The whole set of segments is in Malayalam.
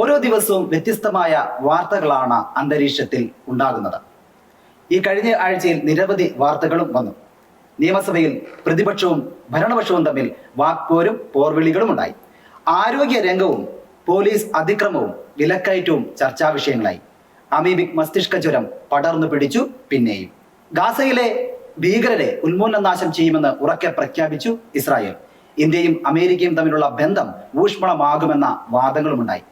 ഓരോ ദിവസവും വ്യത്യസ്തമായ വാർത്തകളാണ് അന്തരീക്ഷത്തിൽ ഉണ്ടാകുന്നത്. ഈ കഴിഞ്ഞ ആഴ്ചയിൽ നിരവധി വാർത്തകളും വന്നു. നിയമസഭയിൽ പ്രതിപക്ഷവും ഭരണപക്ഷവും തമ്മിൽ വാക്പോരും പോർവിളികളും ഉണ്ടായി. ആരോഗ്യ രംഗവും പോലീസ് അതിക്രമവും വിലക്കയറ്റവും ചർച്ചാ വിഷയങ്ങളായി. അമീബിക് മസ്തിഷ്ക ജ്വരം പടർന്നു പിടിച്ചു. പിന്നെയും ഗാസയിലെ ഭീകരരെ ഉന്മൂലനാശം ചെയ്യുമെന്ന് ഉറക്കെ പ്രഖ്യാപിച്ചു ഇസ്രായേൽ. ഇന്ത്യയും അമേരിക്കയും തമ്മിലുള്ള ബന്ധം ഊഷ്മളമാകുമെന്ന വാദങ്ങളുമുണ്ടായി.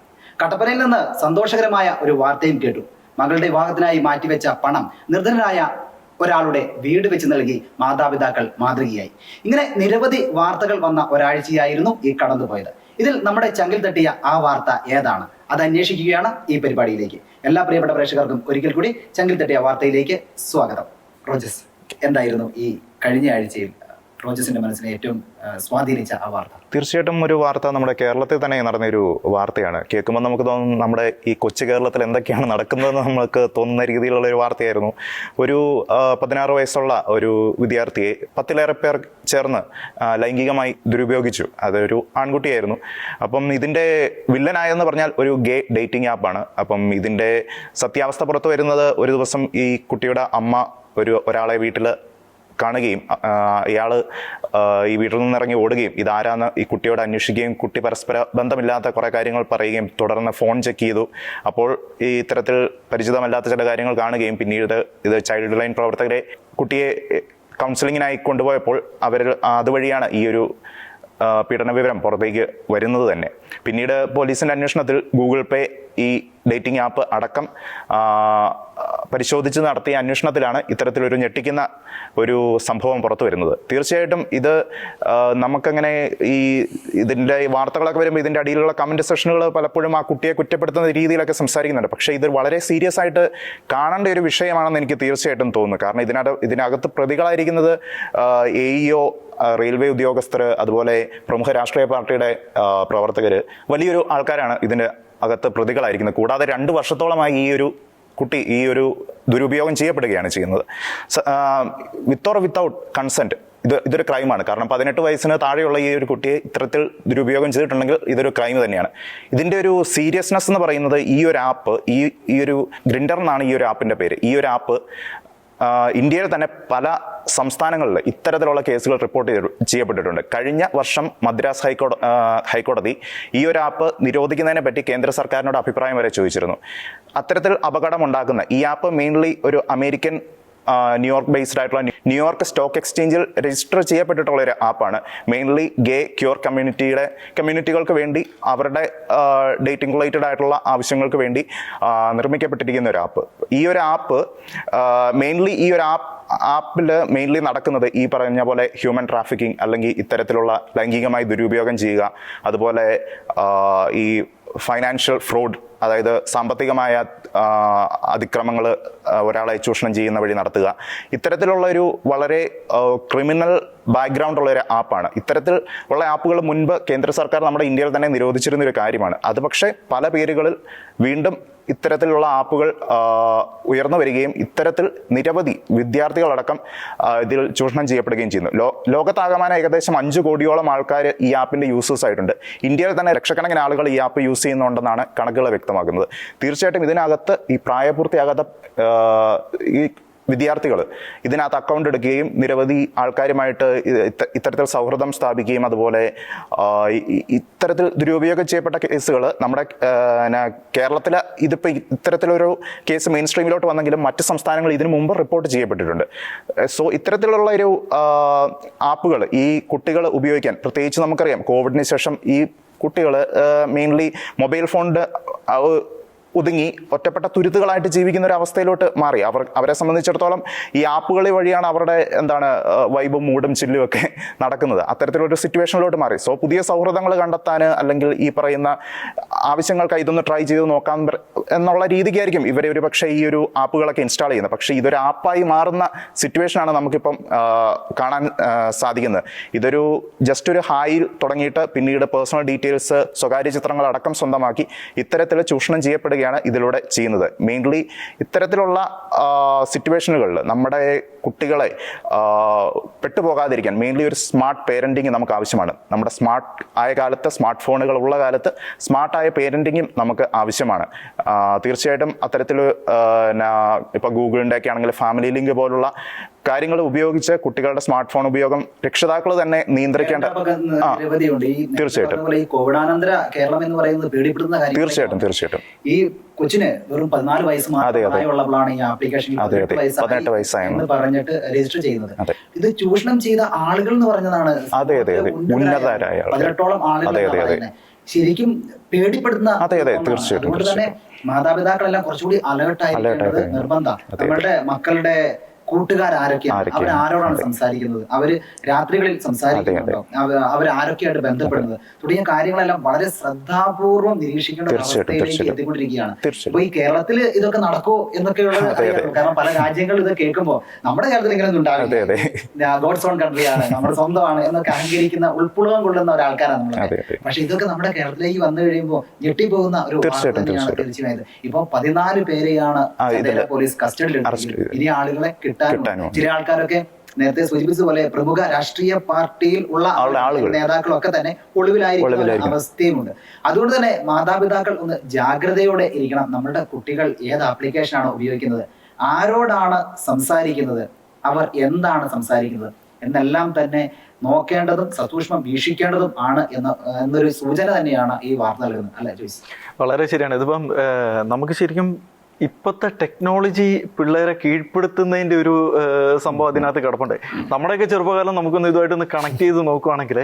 കട്ടപ്പനയിൽ നിന്ന് സന്തോഷകരമായ ഒരു വാർത്തയും കേട്ടു. മകളുടെ വിവാഹത്തിനായി മാറ്റിവെച്ച പണം നിർധനനായ ഒരാളുടെ വീട് വെച്ച് നൽകി മാതാപിതാക്കൾ മാതൃകയായി. ഇങ്ങനെ നിരവധി വാർത്തകൾ വന്ന ഒരാഴ്ചയായിരുന്നു ഈ കടന്നുപോയത്. ഇതിൽ നമ്മുടെ ചങ്കിൽ തട്ടിയ ആ വാർത്ത ഏതാണ്? അത് അന്വേഷിക്കുകയാണ് ഈ പരിപാടിയിലേക്ക്. എല്ലാ പ്രിയപ്പെട്ട പ്രേക്ഷകർക്കും ഒരിക്കൽ കൂടി ചങ്കിൽ തട്ടിയ വാർത്തയിലേക്ക് സ്വാഗതം. റോജസ്, എന്തായിരുന്നു ഈ കഴിഞ്ഞ ആഴ്ചയിൽ റോജസിന്റെ മനസ്സിനെ ഏറ്റവും സ്വാധീനിച്ച ആ വാർത്ത? തീർച്ചയായിട്ടും ഒരു വാർത്ത നമ്മുടെ കേരളത്തിൽ തന്നെ നടന്നൊരു വാർത്തയാണ്. കേൾക്കുമ്പോൾ നമുക്ക് തോന്നും നമ്മുടെ ഈ കൊച്ചു കേരളത്തിൽ എന്തൊക്കെയാണ് നടക്കുന്നതെന്ന് നമുക്ക് തോന്നുന്ന രീതിയിലുള്ള ഒരു വാർത്തയായിരുന്നു. ഒരു 16 വയസ്സുള്ള ഒരു വിദ്യാർത്ഥിയെ 10-ലേറെ പേർ ചേർന്ന് ലൈംഗികമായി ദുരുപയോഗിച്ചു. അതൊരു ആൺകുട്ടിയായിരുന്നു. അപ്പം ഇതിൻ്റെ വില്ലനായെന്ന് പറഞ്ഞാൽ ഒരു ഗേ ഡേറ്റിംഗ് ആപ്പാണ്. അപ്പം ഇതിൻ്റെ സത്യാവസ്ഥ പുറത്തു വരുന്നത്, ഒരു ദിവസം ഈ കുട്ടിയുടെ അമ്മ ഒരാളെ വീട്ടിൽ കാണുകയും ഇയാൾ ഈ വീട്ടിൽ നിന്ന് ഇറങ്ങി ഓടുകയും ഇതാരാന്ന് ഈ കുട്ടിയോട് അന്വേഷിക്കുകയും കുട്ടി പരസ്പര ബന്ധമില്ലാത്ത കുറേ കാര്യങ്ങൾ പറയുകയും തുടർന്ന് ഫോൺ ചെക്ക് ചെയ്തു. അപ്പോൾ ഈ ഇത്തരത്തിൽ പരിചിതമല്ലാത്ത ചില കാര്യങ്ങൾ കാണുകയും പിന്നീട് ഇത് ചൈൽഡ് ലൈൻ പ്രവർത്തകരെ കുട്ടിയെ കൗൺസിലിങ്ങിനായി കൊണ്ടുപോയപ്പോൾ അവർ അതുവഴിയാണ് ഈ ഒരു പീഡന വിവരം പുറത്തേക്ക് വരുന്നത് തന്നെ. പിന്നീട് പോലീസിൻ്റെ അന്വേഷണത്തിൽ ഗൂഗിൾ പേ ഈ ഡേറ്റിംഗ് ആപ്പ് അടക്കം പരിശോധിച്ച് നടത്തിയ അന്വേഷണത്തിലാണ് ഇത്തരത്തിലൊരു ഞെട്ടിക്കുന്ന ഒരു സംഭവം പുറത്തു വരുന്നത്. തീർച്ചയായിട്ടും ഇത് നമുക്കങ്ങനെ ഇതിൻ്റെ വാർത്തകളൊക്കെ വരുമ്പോൾ ഇതിൻ്റെ അടിയിലുള്ള കമൻറ്റ് സെഷനുകൾ പലപ്പോഴും ആ കുട്ടിയെ കുറ്റപ്പെടുത്തുന്ന രീതിയിലൊക്കെ സംസാരിക്കുന്നുണ്ട്. പക്ഷേ ഇത് വളരെ സീരിയസ് ആയിട്ട് കാണേണ്ട ഒരു വിഷയമാണെന്ന് എനിക്ക് തീർച്ചയായിട്ടും തോന്നുന്നു. കാരണം ഇതിനകത്ത് പ്രതികളായിരിക്കുന്നത് AEO, റെയിൽവേ ഉദ്യോഗസ്ഥർ, അതുപോലെ പ്രമുഖ രാഷ്ട്രീയ പാർട്ടിയുടെ പ്രവർത്തകർ, വലിയൊരു ആൾക്കാരാണ് ഇതിൻ്റെ അകത്ത് പ്രതികളായിരിക്കുന്നത്. കൂടാതെ 2 വർഷത്തോളമായി ഈ ഒരു കുട്ടി ഈ ഒരു ദുരുപയോഗം ചെയ്യപ്പെടുകയാണ് ചെയ്യുന്നത്. വിത്ത് ഓർ വിത്തൗട്ട് കൺസെൻറ്റ് ഇതൊരു ക്രൈമാണ്. കാരണം 18 വയസ്സിന് താഴെയുള്ള ഈ ഒരു കുട്ടിയെ ഇത്തരത്തിൽ ദുരുപയോഗം ചെയ്തിട്ടുണ്ടെങ്കിൽ ഇതൊരു ക്രൈം തന്നെയാണ്. ഇതിൻ്റെ ഒരു സീരിയസ്നെസ് എന്ന് പറയുന്നത് ഈ ഒരു ആപ്പ്, ഈ ഒരു ഗ്രിൻഡർ എന്നാണ് ഈ ഒരു ആപ്പിൻ്റെ പേര്. ഈ ഒരു ആപ്പ് ഇന്ത്യയിൽ തന്നെ പല സംസ്ഥാനങ്ങളിൽ ഇത്തരത്തിലുള്ള കേസുകൾ റിപ്പോർട്ട് ചെയ്യപ്പെട്ടിട്ടുണ്ട്. കഴിഞ്ഞ വർഷം മദ്രാസ് ഹൈക്കോടതി ഈ ഒരു ആപ്പ് നിരോധിക്കുന്നതിനെ പറ്റി കേന്ദ്ര സർക്കാരിനോട് അഭിപ്രായം വരെ ചോദിച്ചിരുന്നു. അത്തരത്തിൽ അപകടമുണ്ടാക്കുന്ന ഈ ആപ്പ് മെയിൻലി ഒരു അമേരിക്കൻ ന്യൂയോർക്ക് ബേസ്ഡ് ആയിട്ടുള്ള ന്യൂയോർക്ക് സ്റ്റോക്ക് എക്സ്ചേഞ്ചിൽ രജിസ്റ്റർ ചെയ്യപ്പെട്ടിട്ടുള്ള ഒരു ആപ്പാണ്. മെയിൻലി ഗേ ക്യൂർ കമ്മ്യൂണിറ്റികൾക്ക് വേണ്ടി അവരുടെ ഡേറ്റിംഗ് റിലേറ്റഡ് ആയിട്ടുള്ള ആവശ്യങ്ങൾക്ക് വേണ്ടി നിർമ്മിക്കപ്പെട്ടിരിക്കുന്ന ഒരു ആപ്പ്. ഈ ഒരു ആപ്പ് മെയിൻലി ആപ്പിൽ മെയിൻലി നടക്കുന്നത് ഈ പറഞ്ഞ പോലെ ഹ്യൂമൻ ട്രാഫിക്കിംഗ്, അല്ലെങ്കിൽ ഇത്തരത്തിലുള്ള ലൈംഗികമായി ദുരുപയോഗം ചെയ്യുക, അതുപോലെ ഈ ഫൈനാൻഷ്യൽ ഫ്രോഡ്, അതായത് സാമ്പത്തികമായ അതിക്രമങ്ങൾ ഒരാളെ ചൂഷണം ചെയ്യുന്ന വഴി നടത്തുക. ഇത്തരത്തിലുള്ള ഒരു വളരെ ക്രിമിനൽ ബാക്ക്ഗ്രൗണ്ട് ഉള്ള ഒരു ആപ്പാണ്. ഇത്തരത്തിൽ ഉള്ള ആപ്പുകൾ മുൻപ് കേന്ദ്ര സർക്കാർ നമ്മുടെ ഇന്ത്യയിൽ തന്നെ നിരോധിച്ചിരുന്നൊരു കാര്യമാണ്. അത് പക്ഷേ പല പേരുകളിൽ വീണ്ടും ഇത്തരത്തിലുള്ള ആപ്പുകൾ ഉയർന്നു വരികയും ഇത്തരത്തിൽ നിരവധി വിദ്യാർത്ഥികളടക്കം ഇതിൽ ചൂഷണം ചെയ്യപ്പെടുകയും ചെയ്യുന്നു. ലോകത്താകമാനം ഏകദേശം 5 കോടിയോളം ആൾക്കാർ ഈ ആപ്പിൻ്റെ യൂസേഴ്സ് ആയിട്ടുണ്ട്. ഇന്ത്യയിൽ തന്നെ ലക്ഷക്കണക്കിന് ആളുകൾ ഈ ആപ്പ് യൂസ് ചെയ്യുന്നുണ്ടെന്നാണ് കണക്കുകൾ വ്യക്തമാക്കുന്നത്. തീർച്ചയായിട്ടും ഇതിനകത്ത് ഈ പ്രായപൂർത്തിയാകാത്ത ഈ വിദ്യാർത്ഥികൾ ഇതിനകത്ത് അക്കൗണ്ട് എടുക്കുകയും നിരവധി ആൾക്കാരുമായിട്ട് ഇത്തരത്തിൽ സൗഹൃദം സ്ഥാപിക്കുകയും, അതുപോലെ ഇത്തരത്തിൽ ദുരുപയോഗം ചെയ്യപ്പെട്ട കേസുകൾ നമ്മുടെ കേരളത്തിൽ ഇതിപ്പോൾ ഇത്തരത്തിലൊരു കേസ് മെയിൻ സ്ട്രീമിലോട്ട് വന്നെങ്കിലും മറ്റ് സംസ്ഥാനങ്ങൾ ഇതിനു മുമ്പ് റിപ്പോർട്ട് ചെയ്യപ്പെട്ടിട്ടുണ്ട്. സോ ഇത്തരത്തിലുള്ള ഒരു ആപ്പുകൾ ഈ കുട്ടികൾ ഉപയോഗിക്കാൻ, പ്രത്യേകിച്ച് നമുക്കറിയാം കോവിഡിന് ശേഷം ഈ കുട്ടികൾ മെയിൻലി മൊബൈൽ ഫോണിൻ്റെ ഒതുങ്ങി ഒറ്റപ്പെട്ട തുരുത്തുകളായിട്ട് ജീവിക്കുന്ന ഒരു അവസ്ഥയിലോട്ട് മാറി. അവരെ സംബന്ധിച്ചിടത്തോളം ഈ ആപ്പുകളി വഴിയാണ് അവരുടെ വൈബും മൂഡും ചില്ലും ഒക്കെ നടക്കുന്നത്. അത്തരത്തിലൊരു സിറ്റുവേഷനിലോട്ട് മാറി. സോ പുതിയ സൗഹൃദങ്ങൾ കണ്ടെത്താൻ, അല്ലെങ്കിൽ ഈ പറയുന്ന ആവശ്യങ്ങൾക്കായി ഇതൊന്ന് ട്രൈ ചെയ്ത് നോക്കാൻ എന്നുള്ള രീതിക്കായിരിക്കും ഇവരെ ഒരു പക്ഷേ ഈ ഒരു ആപ്പുകളൊക്കെ ഇൻസ്റ്റാൾ ചെയ്യുന്നത്. പക്ഷേ ഇതൊരു ആപ്പായി മാറുന്ന സിറ്റുവേഷനാണ് നമുക്കിപ്പം കാണാൻ സാധിക്കുന്നത്. ഇതൊരു ജസ്റ്റ് ഒരു ഹായിൽ തുടങ്ങിയിട്ട് പിന്നീട് പേഴ്സണൽ ഡീറ്റെയിൽസ്, സ്വകാര്യ ചിത്രങ്ങൾ അടക്കം സ്വന്തമാക്കി ഇത്തരത്തിൽ ചൂഷണം ചെയ്യപ്പെടുക ഇതിലൂടെ ചെയ്യുന്നത്. മെയിൻലി ഇത്തരത്തിലുള്ള സിറ്റുവേഷനുകളിൽ നമ്മുടെ കുട്ടികളെ പെട്ടുപോകാതിരിക്കാൻ മെയിൻലി ഒരു സ്മാർട്ട് പേരൻറ്റിങ് നമുക്ക് ആവശ്യമാണ്. നമ്മുടെ സ്മാർട്ട് ആയ കാലത്ത്, സ്മാർട്ട് ഫോണുകൾ ഉള്ള കാലത്ത് സ്മാർട്ടായ പേരൻറ്റിങ്ങും നമുക്ക് ആവശ്യമാണ്. തീർച്ചയായിട്ടും അത്തരത്തിൽ ഇപ്പോൾ ഗൂഗിളിൻ്റെ ഒക്കെ ആണെങ്കിൽ ഫാമിലി ലിങ്ക് പോലുള്ള കാര്യങ്ങൾ ഉപയോഗിച്ച് കുട്ടികളുടെ സ്മാർട്ട് ഫോൺ ഉപയോഗം രക്ഷിതാക്കൾ തന്നെ നിയന്ത്രിക്കേണ്ട. തീർച്ചയായിട്ടും ഈ കോവിഡാനന്തര കേരളം എന്ന് പറയുന്നത് പേടിപ്പെടുന്ന കാര്യം. തീർച്ചയായിട്ടും ഈ കൊച്ചിന് വെറും 14 വയസ്സ് മാത്രമുള്ളപ്പോഴാണ് ഈ ആപ്ലിക്കേഷൻ 18 വയസ്സായെന്ന് പറഞ്ഞിട്ട് രജിസ്റ്റർ ചെയ്യുന്നത്. ഇത് ചൂഷണം ചെയ്ത ആളുകൾ എന്ന് പറഞ്ഞതാണ്. ഉന്നതരായ 18ഓളം ആളുകൾ ശരിക്കും പേടിപ്പെടുന്ന. തീർച്ചയായിട്ടും. അതുകൊണ്ട് തന്നെ മാതാപിതാക്കളെല്ലാം കുറച്ചുകൂടി അലേർട്ടായിരിക്കേണ്ടത് നിർബന്ധം. നമ്മളുടെ മക്കളുടെ കൂട്ടുകാരൊക്കെയാണ്, അവർ ആരോടാണ് സംസാരിക്കുന്നത്, അവര് രാത്രികളിൽ സംസാരിക്കുന്നുണ്ടോ, അവർ ആരൊക്കെയായിട്ട് ബന്ധപ്പെടുന്നത് തുടങ്ങിയ കാര്യങ്ങളെല്ലാം വളരെ ശ്രദ്ധാപൂർവം നിരീക്ഷിക്കേണ്ട അവസ്ഥയിലേക്ക് എത്തിക്കൊണ്ടിരിക്കുകയാണ്. അപ്പൊ ഈ കേരളത്തിൽ ഇതൊക്കെ നടക്കോ എന്നൊക്കെയുള്ള, കാരണം പല രാജ്യങ്ങളിൽ ഇത് കേൾക്കുമ്പോൾ നമ്മുടെ കേരളത്തിൽ ഇങ്ങനെയൊന്നും ഉണ്ടാവില്ല, ഗോഡ്സ് ഓൺ കൺട്രിയാണ്, നമ്മുടെ സ്വന്തമാണ് എന്നൊക്കെ അഹങ്കരിക്കുന്ന, ഉൾപ്പുളകം കൊള്ളുന്ന ഒരാൾക്കാരാണ് നമ്മൾ. പക്ഷെ ഇതൊക്കെ നമ്മുടെ കേരളത്തിലേക്ക് വന്നു കഴിയുമ്പോൾ ഞെട്ടിപ്പോകുന്ന ഒരു വാർത്ത തന്നെയാണ് തീർച്ചയായും. ഇപ്പൊ 14 പേരെയാണ് പോലീസ് കസ്റ്റഡിയിൽ എടുത്തത്. ഇനി ആളുകളെ കിട്ടാനും ചില ആൾക്കാരൊക്കെ നേരത്തെ സൂചിപ്പിച്ചതുപോലെ പ്രമുഖ രാഷ്ട്രീയ പാർട്ടിയിൽ ഉള്ള നേതാക്കളൊക്കെ തന്നെ ഒളിവിലായിരിക്കുന്ന അവസ്ഥയുമുണ്ട്. അതുകൊണ്ട് തന്നെ മാതാപിതാക്കൾ ഒന്ന് ജാഗ്രതയോടെ ഇരിക്കണം. നമ്മുടെ കുട്ടികൾ ഏത് ആപ്ലിക്കേഷനാണ് ഉപയോഗിക്കുന്നത്, ആരോടാണ് സംസാരിക്കുന്നത്, അവർ എന്താണ് സംസാരിക്കുന്നത് എന്നെല്ലാം തന്നെ നോക്കേണ്ടതും സസൂക്ഷ്മം വീക്ഷിക്കേണ്ടതും ആണ് എന്നൊരു സൂചന തന്നെയാണ് ഈ വാർത്ത നൽകുന്നത്. അല്ലെ ജോയ്സ്? വളരെ ശരിയാണ്. ഇതിപ്പം നമുക്ക് ശരിക്കും ഇപ്പോഴത്തെ ടെക്നോളജി പിള്ളേരെ കീഴ്പ്പെടുത്തുന്നതിൻ്റെ ഒരു സംഭവം അതിനകത്ത് കിടപ്പുണ്ട്. നമ്മുടെയൊക്കെ ചെറുപ്പകാലം നമുക്കൊന്ന് ഇതുമായിട്ടൊന്ന് കണക്ട് ചെയ്ത് നോക്കുകയാണെങ്കിൽ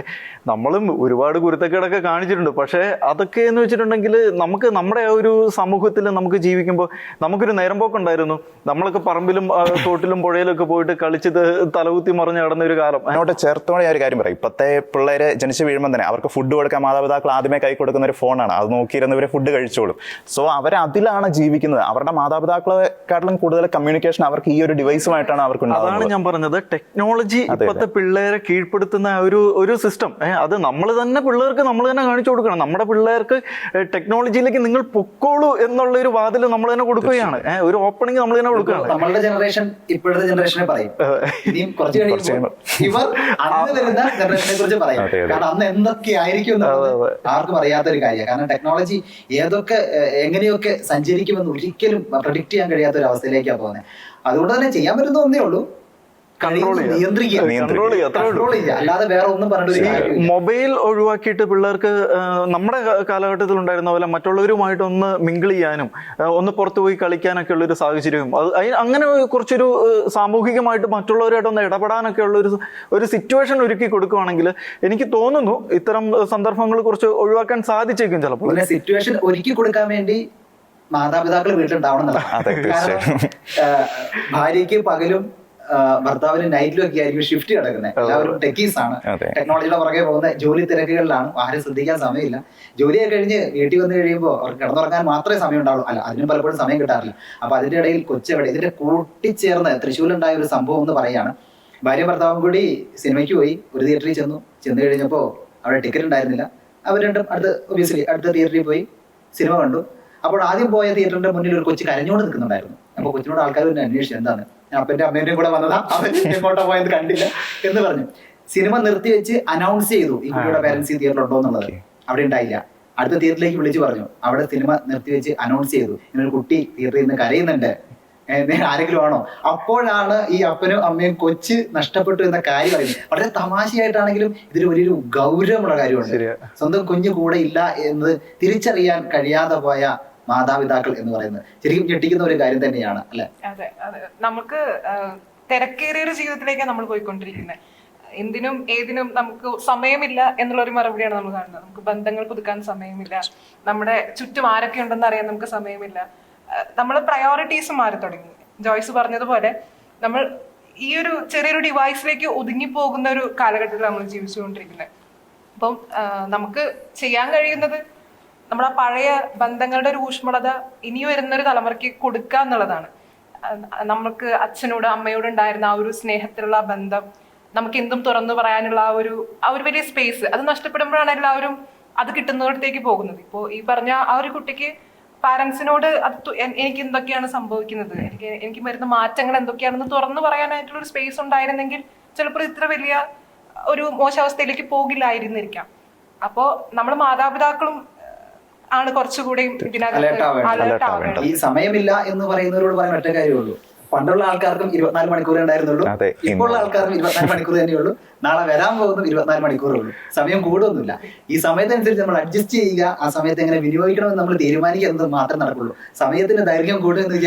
നമ്മളും ഒരുപാട് കുരുത്തക്കേടൊക്കെ കാണിച്ചിട്ടുണ്ട്. പക്ഷേ അതൊക്കെ എന്ന് വെച്ചിട്ടുണ്ടെങ്കിൽ നമുക്ക് നമ്മുടെ ആ ഒരു സമൂഹത്തിൽ നമുക്ക് ജീവിക്കുമ്പോൾ നമുക്കൊരു നേരമ്പോക്കുണ്ടായിരുന്നു. നമ്മളൊക്കെ പറമ്പിലും തോട്ടിലും പുഴയിലൊക്കെ പോയിട്ട് കളിച്ചത് തലകുത്തി മറിഞ്ഞ് കിടന്ന ഒരു കാലം. അതിനോട് ചേർത്തോടെ ഞാൻ ഒരു കാര്യം പറയും. ഇപ്പോഴത്തെ പിള്ളേരെ ജനിച്ച് വീഴുമ്പോൾ തന്നെ അവർക്ക് ഫുഡ് കൊടുക്കാൻ മാതാപിതാക്കൾ ആദ്യമേ കൈ കൊടുക്കുന്ന ഒരു ഫോണാണ്. അത് നോക്കിയിരുന്നവരെ ഫുഡ് കഴിച്ചോളും. സോ അവരതിലാണ് ജീവിക്കുന്നത്. അവരുടെ മാതാപിതാക്കളെക്കാട്ടിലും കൂടുതൽ കമ്മ്യൂണിക്കേഷൻ അവർക്ക് ഈ ഒരു ഡിവൈസുമായിട്ടാണ് അവർക്ക്. അതാണ് ഞാൻ പറഞ്ഞത്, ടെക്നോളജി ഇപ്പോഴത്തെ പിള്ളേരെ കീഴ്പ്പെടുത്തുന്ന ഒരു സിസ്റ്റം. അത് നമ്മൾ തന്നെ പിള്ളേർക്ക് നമ്മൾ തന്നെ കാണിച്ചു കൊടുക്കണം. നമ്മുടെ പിള്ളേർക്ക് ടെക്നോളജിയിലേക്ക് നിങ്ങൾ പൊക്കോളൂ എന്നുള്ള ഒരു വാതിൽ നമ്മൾ തന്നെ കൊടുക്കുകയാണ്. ഒരു ഓപ്പണിംഗ് നമ്മൾ തന്നെ കൊടുക്കുകയാണ്. നമ്മളുടെ ജനറേഷൻ ഇപ്പോഴത്തെ ജനറേഷനെ പറയും, ഇനിയും കുറച്ച് കഴിയുമ്പോൾ ഇവർ അന്ന് വരുന്ന ജനറേഷനെ കുറിച്ച് പറയും. കാരണം അന്ന് എന്തൊക്കെ ആയിരിക്കും ആർക്കും അറിയാത്തൊരു കാര്യമാണ്. കാരണം ടെക്നോളജി ഏതൊക്കെ എങ്ങനെയൊക്കെ സഞ്ചരിക്കുമെന്ന് ഒരിക്കലും പ്രഡിക്ട് ചെയ്യാൻ കഴിയാത്ത ഒരു അവസ്ഥയിലേക്കാണ് പോകുന്നത്. അതുകൊണ്ട് തന്നെ ചെയ്യാൻ പറ്റുന്ന ഒന്നേ ഉള്ളൂ, അല്ലാതെ വേറെ ഒന്നും പറഞ്ഞിട്ട്. മൊബൈൽ ഒഴിവാക്കിയിട്ട് പിള്ളേർക്ക് നമ്മുടെ കാലഘട്ടത്തിൽ ഉണ്ടായിരുന്ന പോലെ മറ്റുള്ളവരുമായിട്ടൊന്ന് മിങ്കിൾ ചെയ്യാനും ഒന്ന് പുറത്തു പോയി കളിക്കാനൊക്കെ ഉള്ളൊരു സാഹചര്യവും അങ്ങനെ കുറച്ചൊരു സാമൂഹികമായിട്ട് മറ്റുള്ളവരായിട്ടൊന്ന് ഇടപെടാനൊക്കെ ഉള്ള ഒരു സിറ്റുവേഷൻ ഒരുക്കി കൊടുക്കുകയാണെങ്കിൽ എനിക്ക് തോന്നുന്നു ഇത്തരം സന്ദർഭങ്ങൾ കുറച്ച് ഒഴിവാക്കാൻ സാധിച്ചേക്കും. ചിലപ്പോൾ സിറ്റുവേഷൻ ഒരുക്കി കൊടുക്കാൻ വേണ്ടി മാതാപിതാക്കൾ വീട്ടിലുണ്ടാവണം. ഭാര്യയ്ക്ക് പകലും ഭർത്താവിന് നൈറ്റിലും ഒക്കെ ആയിരിക്കും ഷിഫ്റ്റ് കിടക്കുന്നത്. എല്ലാവരും ടെക്കീസ് ആണ്, ടെക്നോളജിയുടെ പുറകെ പോകുന്ന ജോലി തിരക്കുകളിലാണ്. ആരും ശ്രദ്ധിക്കാൻ സമയമില്ല. ജോലിയൊക്കെ കഴിഞ്ഞ് വീട്ടിൽ വന്നു കഴിയുമ്പോൾ അവർക്ക് കിടന്നുറങ്ങാൻ മാത്രമേ സമയം ഉണ്ടാവുള്ളൂ. അല്ല, അതിനും പലപ്പോഴും സമയം കിട്ടാറില്ല. അപ്പൊ അതിന്റെ ഇടയിൽ കൊച്ചെവിടെ ഇതിന്റെ കൂട്ടിച്ചേർന്ന് തൃശ്ശൂരിലുണ്ടായ ഒരു സംഭവം എന്ന് പറയാണ്. ഭാര്യ ഭർത്താവും കൂടി സിനിമയ്ക്ക് പോയി. ഒരു തിയേറ്ററിൽ ചെന്ന് കഴിഞ്ഞപ്പോൾ അവിടെ ടിക്കറ്റ് ഉണ്ടായിരുന്നില്ല. അവർ രണ്ടും അടുത്ത തിയേറ്ററിൽ പോയി സിനിമ കണ്ടു. അപ്പോൾ ആദ്യം പോയ തിയേറ്ററിന്റെ മുന്നിൽ ഒരു കൊച്ചു കരഞ്ഞുകൊണ്ട് നിൽക്കുന്നുണ്ടായിരുന്നു. അപ്പൊ കൊച്ചിനോട് ആൾക്കാർ പിന്നെ അന്വേഷിച്ചു, എന്താണ്, അപ്പന്റെ അമ്മേന്റെയും കൂടെ വന്നതാ, അവൻ എങ്ങോട്ടാ പോയത് കണ്ടില്ല എന്ന് പറഞ്ഞു. സിനിമ നിർത്തിവെച്ച് അനൗൺസ് ചെയ്തു ഈ കുട്ടിയുടെ പേരൻസ് ഈ തിയേറ്ററിൽ ഉണ്ടോ എന്നുള്ളത്. അവിടെ ഉണ്ടായില്ല. അടുത്ത തിയേറ്ററിലേക്ക് വിളിച്ചു പറഞ്ഞു. അവിടെ സിനിമ നിർത്തിവെച്ച് അനൗൺസ് ചെയ്തു, ഇങ്ങനൊരു കുട്ടി തിയേറ്ററിൽ നിന്ന് കരയുന്നുണ്ട്, ആരെങ്കിലും ആണോ? അപ്പോഴാണ് ഈ അപ്പനും അമ്മയും കൊച്ച് നഷ്ടപ്പെട്ടു എന്ന കാര്യം പറയുന്നത്. വളരെ തമാശയായിട്ടാണെങ്കിലും ഇതിൽ വലിയൊരു ഗൗരവമുള്ള കാര്യമുണ്ട്. സ്വന്തം കുഞ്ഞു കൂടെ ഇല്ല എന്ന് തിരിച്ചറിയാൻ കഴിയാതെ പോയ മാതാപിതാക്കൾ എന്ന് പറയുന്നത് ശരിക്കും ഞെട്ടിക്കുന്ന ഒരു കാര്യം തന്നെയാണ്, അല്ലെ? അതെ അതെ. നമുക്ക് തിരക്കേറിയ ഒരു ജീവിതത്തിലേക്കാണ് നമ്മൾ പോയിക്കൊണ്ടിരിക്കുന്നത്. എന്തിനും ഏതിനും നമുക്ക് സമയമില്ല എന്നുള്ളൊരു മറുപടിയാണ് നമ്മൾ കാണുന്നത്. നമുക്ക് ബന്ധങ്ങൾ പുതുക്കാൻ സമയമില്ല, നമ്മുടെ ചുറ്റും ആരൊക്കെ ഉണ്ടെന്ന് അറിയാൻ നമുക്ക് സമയമില്ല. നമ്മളെ പ്രയോറിറ്റീസ് മാറി തുടങ്ങി. ജോയ്സ് പറഞ്ഞതുപോലെ നമ്മൾ ഈ ഒരു ചെറിയൊരു ഡിവൈസിലേക്ക് ഒതുങ്ങിപ്പോകുന്ന ഒരു കാലഘട്ടത്തിൽ നമ്മൾ ജീവിച്ചുകൊണ്ടിരിക്കുന്നത്. അപ്പം നമുക്ക് ചെയ്യാൻ കഴിയുന്നത് നമ്മുടെ പഴയ ബന്ധങ്ങളുടെ ഒരു ഊഷ്മളത ഇനി വരുന്നൊരു തലമുറയ്ക്ക് കൊടുക്കുക എന്നുള്ളതാണ്. നമുക്ക് അച്ഛനോട് അമ്മയോട് ഉണ്ടായിരുന്ന ആ ഒരു സ്നേഹത്തിലുള്ള ബന്ധം, നമുക്ക് എന്തും തുറന്നു പറയാനുള്ള ആ ഒരു വലിയ സ്പേസ്, അത് നഷ്ടപ്പെടുമ്പോഴാണ് എല്ലാവരും അത് കിട്ടുന്നിടത്തേക്ക് പോകുന്നത്. ഇപ്പോൾ ഈ പറഞ്ഞ ആ ഒരു കുട്ടിക്ക് പാരന്റ്സിനോട് എനിക്ക് എന്തൊക്കെയാണ് സംഭവിക്കുന്നത്, എനിക്ക് വരുന്ന മാറ്റങ്ങൾ എന്തൊക്കെയാണെന്ന് തുറന്നു പറയാനായിട്ടുള്ള ഒരു സ്പേസ് ഉണ്ടായിരുന്നെങ്കിൽ ചിലപ്പോൾ ഇത്ര വലിയ ഒരു മോശാവസ്ഥയിലേക്ക് പോകില്ലായിരുന്നിരിക്കാം. അപ്പോ നമ്മൾ മാതാപിതാക്കളും ആണ് കുറച്ചുകൂടെയും ഇതിനകത്ത് അലേർട്ട് ആവേണ്ടത്. ഈ സമയമില്ല എന്ന് പറയുന്നവരോട് പറയാൻ ഒറ്റ കാര്യമുള്ളൂ, പണ്ടുള്ള ആൾക്കാർക്കും 24 മണിക്കൂറേ ഉണ്ടായിരുന്നുള്ളൂ, ഇപ്പോൾ ആൾക്കാർക്കും 24 മണിക്കൂർ തന്നെയുള്ളൂ, നാളെ വരാൻ പോകുന്ന 24 മണിക്കൂറേ ഉള്ളൂ. സമയം കൂടുതലൊന്നുമില്ല. ഈ സമയത്തനുസരിച്ച് നമ്മൾ അഡ്ജസ്റ്റ് ചെയ്യുക, ആ സമയത്ത് എങ്ങനെ വിനിയോഗിക്കണമെന്ന് നമ്മൾ തീരുമാനിക്കുക എന്നത് മാത്രം നടക്കുള്ളൂ. സമയത്തിന് ദൈർഘ്യം കൂടുമെന്ന്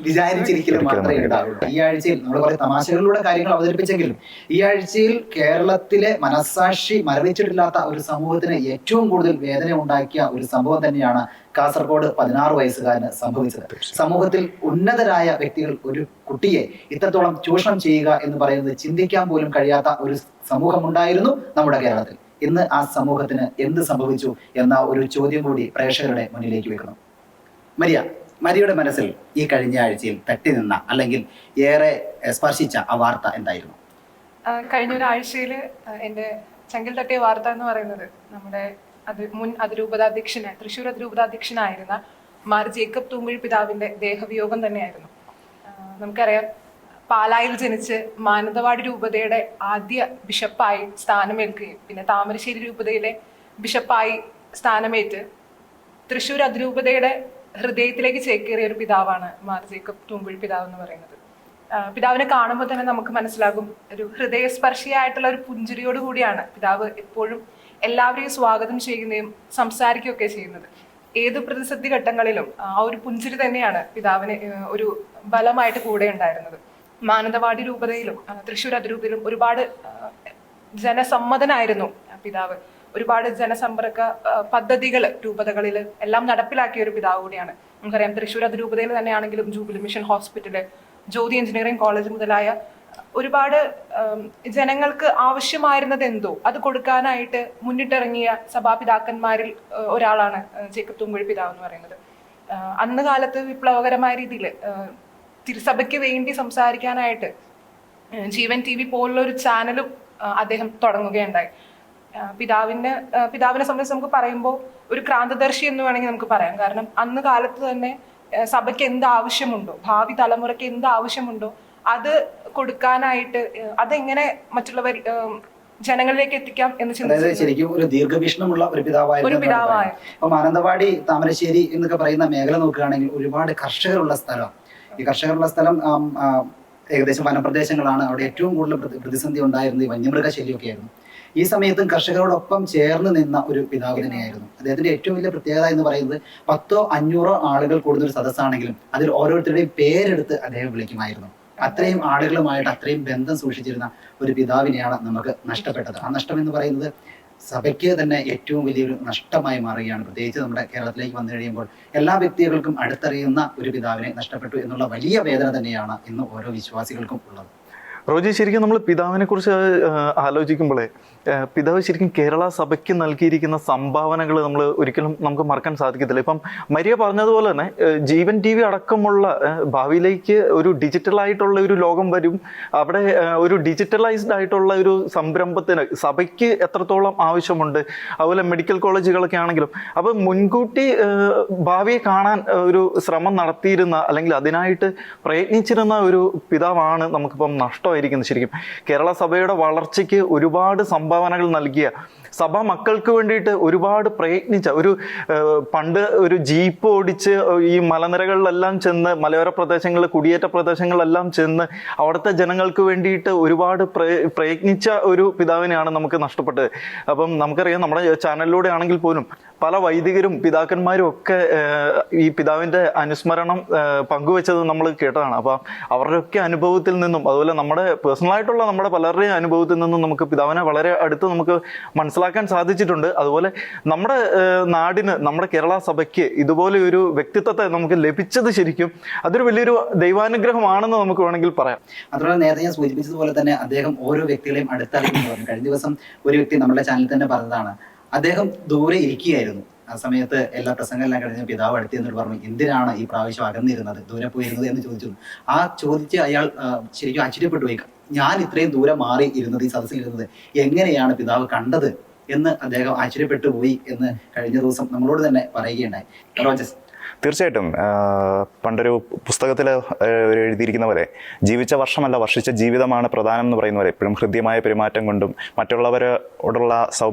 വിചാരിച്ചിരിക്കലും മാത്രമേ ഉണ്ടാവുള്ളൂ. ഈ ആഴ്ചയിൽ നമ്മൾ കുറെ തമാശകളിലൂടെ കാര്യങ്ങൾ അവതരിപ്പിച്ചെങ്കിലും ഈ ആഴ്ചയിൽ കേരളത്തിലെ മനസ്സാക്ഷി മരവിച്ചിട്ടില്ലാത്ത ഒരു സമൂഹത്തിന് ഏറ്റവും കൂടുതൽ വേദന ഉണ്ടാക്കിയ ഒരു സംഭവം തന്നെയാണ് കാസർഗോഡ് 16 വയസ്സുകാരന് സംഭവിച്ചത്. സമൂഹത്തിൽ ഉന്നതരായ വ്യക്തികൾ ഒരു കുട്ടിയെ ഇത്രത്തോളം ചൂഷണം ചെയ്യുക എന്ന് പറയുന്നത് ചിന്തിക്കാൻ പോലും കഴിയാത്ത ഒരു സമൂഹം ഉണ്ടായിരുന്നു നമ്മുടെ കേരളത്തിൽ. ഇന്ന് ആ സമൂഹത്തിന് എന്ത് സംഭവിച്ചു എന്ന ഒരു ചോദ്യം കൂടി പ്രേക്ഷകരുടെ മുന്നിലേക്ക് വെക്കുന്നു. മരിയയുടെ മനസ്സിൽ ഈ കഴിഞ്ഞ ആഴ്ചയിൽ തട്ടി നിന്ന അല്ലെങ്കിൽ ഏറെ സ്പർശിച്ച ആ വാർത്ത എന്തായിരുന്നു? കഴിഞ്ഞ ഒരാഴ്ചയിൽ എൻ്റെ ചങ്കിൽ തട്ടിയ വാർത്ത എന്ന് പറയുന്നത് നമ്മുടെ മുൻ അതിരൂപതാധ്യക്ഷനായ തൃശ്ശൂർ അതിരൂപതാധ്യക്ഷനായിരുന്ന മാർ ജേക്കബ് തൂങ്കുഴി പിതാവിന്റെ ദേഹവിയോഗം തന്നെയായിരുന്നു. നമുക്കറിയാം, പാലായിൽ ജനിച്ച് മാനന്തവാടി രൂപതയുടെ ആദ്യ ബിഷപ്പായി സ്ഥാനമേൽക്കുകയും പിന്നെ താമരശ്ശേരി രൂപതയിലെ ബിഷപ്പായി സ്ഥാനമേറ്റ് തൃശ്ശൂർ അതിരൂപതയുടെ ഹൃദയത്തിലേക്ക് ചേക്കേറിയ ഒരു പിതാവാണ് മാർ ജേക്കബ് തൂങ്കുഴി പിതാവ് എന്ന് പറയുന്നത്. പിതാവിനെ കാണുമ്പോൾ തന്നെ നമുക്ക് മനസ്സിലാകും, ഒരു ഹൃദയസ്പർശിയായിട്ടുള്ള ഒരു പുഞ്ചിരിയോട് കൂടിയാണ് പിതാവ് എപ്പോഴും എല്ലാവരെയും സ്വാഗതം ചെയ്യുകയും സംസാരിക്കുകയൊക്കെ ചെയ്യുന്നത്. ഏത് പ്രതിസന്ധി ഘട്ടങ്ങളിലും ആ ഒരു പുഞ്ചിരി തന്നെയാണ് പിതാവിന് ഒരു ബലമായിട്ട് കൂടെ ഉണ്ടായിരുന്നത്. മാനന്തവാടി രൂപതയിലും തൃശ്ശൂർ അതിരൂപതയിലും ഒരുപാട് ജനസമ്മതനായിരുന്നു പിതാവ്. ഒരുപാട് ജനസമ്പർക്ക പദ്ധതികൾ രൂപതകളിൽ എല്ലാം നടപ്പിലാക്കിയ ഒരു പിതാവ് കൂടിയാണ്. നമുക്കറിയാം, തൃശ്ശൂർ അതിരൂപതയിൽ തന്നെയാണെങ്കിലും jubilee mission hospital, Jyothi engineering college മുതലായ ഒരുപാട് ജനങ്ങൾക്ക് ആവശ്യമായിരുന്നത് എന്തോ അത് കൊടുക്കാനായിട്ട് മുന്നിട്ടിറങ്ങിയ സഭാപിതാക്കന്മാരിൽ ഒരാളാണ് ജേക്കബ് തൂങ്കുഴി പിതാവ് എന്ന് പറയുന്നത്. അന്ന് കാലത്ത് വിപ്ലവകരമായ രീതിയിൽ തിരുസഭയ്ക്ക് വേണ്ടി സംസാരിക്കാനായിട്ട് ജീവൻ TV പോലുള്ള ഒരു ചാനലും അദ്ദേഹം തുടങ്ങുകയുണ്ടായി. പിതാവിനെ സംബന്ധിച്ച് നമുക്ക് പറയുമ്പോൾ ഒരു ക്രാന്തദർശി എന്ന് വേണമെങ്കിൽ നമുക്ക് പറയാം. കാരണം അന്ന് കാലത്ത് തന്നെ സഭയ്ക്ക് എന്ത് ആവശ്യമുണ്ടോ, ഭാവി തലമുറയ്ക്ക് എന്ത് ആവശ്യമുണ്ടോ അത് കൊടുക്കാനായിട്ട് അതെങ്ങനെ മറ്റുള്ളവർ ജനങ്ങളിലേക്ക് എത്തിക്കാം എന്ന് ചിന്തിച്ചത് ശരിക്കും ഒരു ദീർഘവീക്ഷണമുള്ള ഒരു പിതാവായിരുന്നു. അപ്പൊ മാനന്തവാടി താമരശ്ശേരി എന്നൊക്കെ പറയുന്ന മേഖല നോക്കുകയാണെങ്കിൽ ഒരുപാട് കർഷകരുള്ള സ്ഥലം. ഈ കർഷകരുള്ള സ്ഥലം ഏകദേശം വനപ്രദേശങ്ങളാണ്. അവിടെ ഏറ്റവും കൂടുതൽ പ്രതിസന്ധി ഉണ്ടായിരുന്നത് ഈ വന്യമൃഗശല്യമൊക്കെ ആയിരുന്നു. ഈ സമയത്തും കർഷകരോടൊപ്പം ചേർന്ന് നിന്ന ഒരു പിതാവ് തന്നെയായിരുന്നു. അദ്ദേഹത്തിന്റെ ഏറ്റവും വലിയ പ്രത്യേകത എന്ന് പറയുന്നത് 100-500 ആളുകൾ കൂടുന്ന ഒരു സദസ്സാണെങ്കിലും അതിൽ ഓരോരുത്തരുടെയും പേരെടുത്ത് അദ്ദേഹം വിളിക്കുമായിരുന്നു. അത്രയും ആളുകളുമായിട്ട് അത്രയും ബന്ധം സൂക്ഷിച്ചിരുന്ന ഒരു പിതാവിനെയാണ് നമുക്ക് നഷ്ടപ്പെട്ടത്. ആ നഷ്ടം എന്ന് പറയുന്നത് സഭയ്ക്ക് തന്നെ ഏറ്റവും വലിയൊരു നഷ്ടമായി മാറുകയാണ്. പ്രത്യേകിച്ച് നമ്മുടെ കേരളത്തിലേക്ക് വന്നു കഴിയുമ്പോൾ എല്ലാ വ്യക്തികൾക്കും അടുത്തറിയുന്ന ഒരു പിതാവിനെ നഷ്ടപ്പെട്ടു എന്നുള്ള വലിയ വേദന തന്നെയാണ് ഇന്ന് ഓരോ വിശ്വാസികൾക്കും ഉള്ളത്. റോജി, ശരിക്കും നമ്മൾ പിതാവിനെ കുറിച്ച് ആലോചിക്കുമ്പോഴേ പിതാവ് ശരിക്കും കേരള സഭയ്ക്ക് നൽകിയിരിക്കുന്ന സംഭാവനകൾ ഒരിക്കലും നമുക്ക് മറക്കാൻ സാധിക്കത്തില്ല. ഇപ്പം മരിയ പറഞ്ഞതുപോലെ തന്നെ ജീവൻ TV അടക്കമുള്ള ഭാവിയിലേക്ക് ഒരു ഡിജിറ്റലായിട്ടുള്ള ഒരു ലോകം വരും. അവിടെ ഒരു ഡിജിറ്റലൈസ്ഡ് ആയിട്ടുള്ള ഒരു സംരംഭത്തിന് സഭയ്ക്ക് എത്രത്തോളം ആവശ്യമുണ്ട്, അതുപോലെ മെഡിക്കൽ കോളേജുകളൊക്കെ ആണെങ്കിലും അപ്പം മുൻകൂട്ടി ഭാവിയെ കാണാൻ ഒരു ശ്രമം നടത്തിയിരുന്ന അല്ലെങ്കിൽ അതിനായിട്ട് പ്രയത്നിച്ചിരുന്ന ഒരു പിതാവാണ് നമുക്കിപ്പം നഷ്ടമായിരിക്കുന്നത്. ശരിക്കും കേരള സഭയുടെ വളർച്ചയ്ക്ക് ഒരുപാട് സംഭാവനകൾ നൽകിയ, സഭ മക്കൾക്ക് വേണ്ടിയിട്ട് ഒരുപാട് പ്രയത്നിച്ച പണ്ട് ഒരു ജീപ്പ് ഓടിച്ച് ഈ മലനിരകളിലെല്ലാം ചെന്ന്, മലയോര പ്രദേശങ്ങളിൽ, കുടിയേറ്റ പ്രദേശങ്ങളിലെല്ലാം ചെന്ന് അവിടുത്തെ ജനങ്ങൾക്ക് വേണ്ടിയിട്ട് ഒരുപാട് പ്രയത്നിച്ച ഒരു പിതാവിനെയാണ് നമുക്ക് നഷ്ടപ്പെട്ടത്. അപ്പം നമുക്കറിയാം, നമ്മുടെ ചാനലിലൂടെ ആണെങ്കിൽ പോലും പല വൈദികരും പിതാക്കന്മാരും ഒക്കെ ഈ പിതാവിൻ്റെ അനുസ്മരണം പങ്കുവെച്ചത് നമ്മൾ കേട്ടതാണ്. അപ്പം അവരുടെയൊക്കെ അനുഭവത്തിൽ നിന്നും, അതുപോലെ നമ്മുടെ പേഴ്സണലായിട്ടുള്ള നമ്മുടെ പലരുടെയും അനുഭവത്തിൽ നിന്നും നമുക്ക് പിതാവിനെ വളരെ അടുത്ത് നമുക്ക് മനസ്സിലാക്കാൻ സാധിച്ചിട്ടുണ്ട്. അതുപോലെ നമ്മുടെ നാടിന്, നമ്മുടെ കേരള സഭയ്ക്ക് ഇതുപോലെ ഒരു വ്യക്തിത്വത്തെ നമുക്ക് ലഭിച്ചത് ശരിക്കും അതൊരു വലിയൊരു ദൈവാനുഗ്രഹമാണെന്ന് നമുക്ക് വേണമെങ്കിൽ പറയാം. അതുപോലെ നേരത്തെ ഞാൻ സൂചിപ്പിച്ചതുപോലെ തന്നെ അദ്ദേഹം ഓരോ വ്യക്തികളെയും അടുത്തറിയുന്നു പറഞ്ഞു. കഴിഞ്ഞ ദിവസം ഒരു വ്യക്തി നമ്മുടെ ചാനലിൽ തന്നെ പറഞ്ഞതാണ്, അദ്ദേഹം ദൂരെ ഇരിക്കുകയായിരുന്നു. ആ സമയത്ത് എല്ലാ പ്രസംഗമെല്ലാം കഴിഞ്ഞ പിതാവ് അടുത്തിരുന്നിട്ട് പറഞ്ഞു, എന്തിനാണ് ഈ പ്രാവശ്യം അകന്നിരുന്നത്, ദൂരെ പോയിരുന്നത് എന്ന് ചോദിച്ചു. ആ ചോദിച്ച് അയാൾ ശരിക്കും ആശ്ചര്യപ്പെട്ടു പോയി. ഞാൻ ഇത്രയും ദൂരം മാറി ഇരുന്നത്, ഈ സദസ്സിൽ ഇരുന്നത് എങ്ങനെയാണ് പിതാവ് കണ്ടത് എന്ന് അദ്ദേഹം ആശ്ചര്യപ്പെട്ടു പോയി എന്ന് കഴിഞ്ഞ ദിവസം നമ്മളോട് തന്നെ പറയുകയുണ്ടായി. റോജസ്, തീർച്ചയായിട്ടും പണ്ടൊരു പുസ്തകത്തിൽ എഴുതിയിരിക്കുന്ന പോലെ ജീവിച്ച വർഷമല്ല വർഷിച്ച ജീവിതമാണ് പ്രധാനം എന്ന് പറയുന്ന പോലെ എപ്പോഴും ഹൃദ്യമായ പെരുമാറ്റം കൊണ്ടും മറ്റുള്ളവരോടുള്ള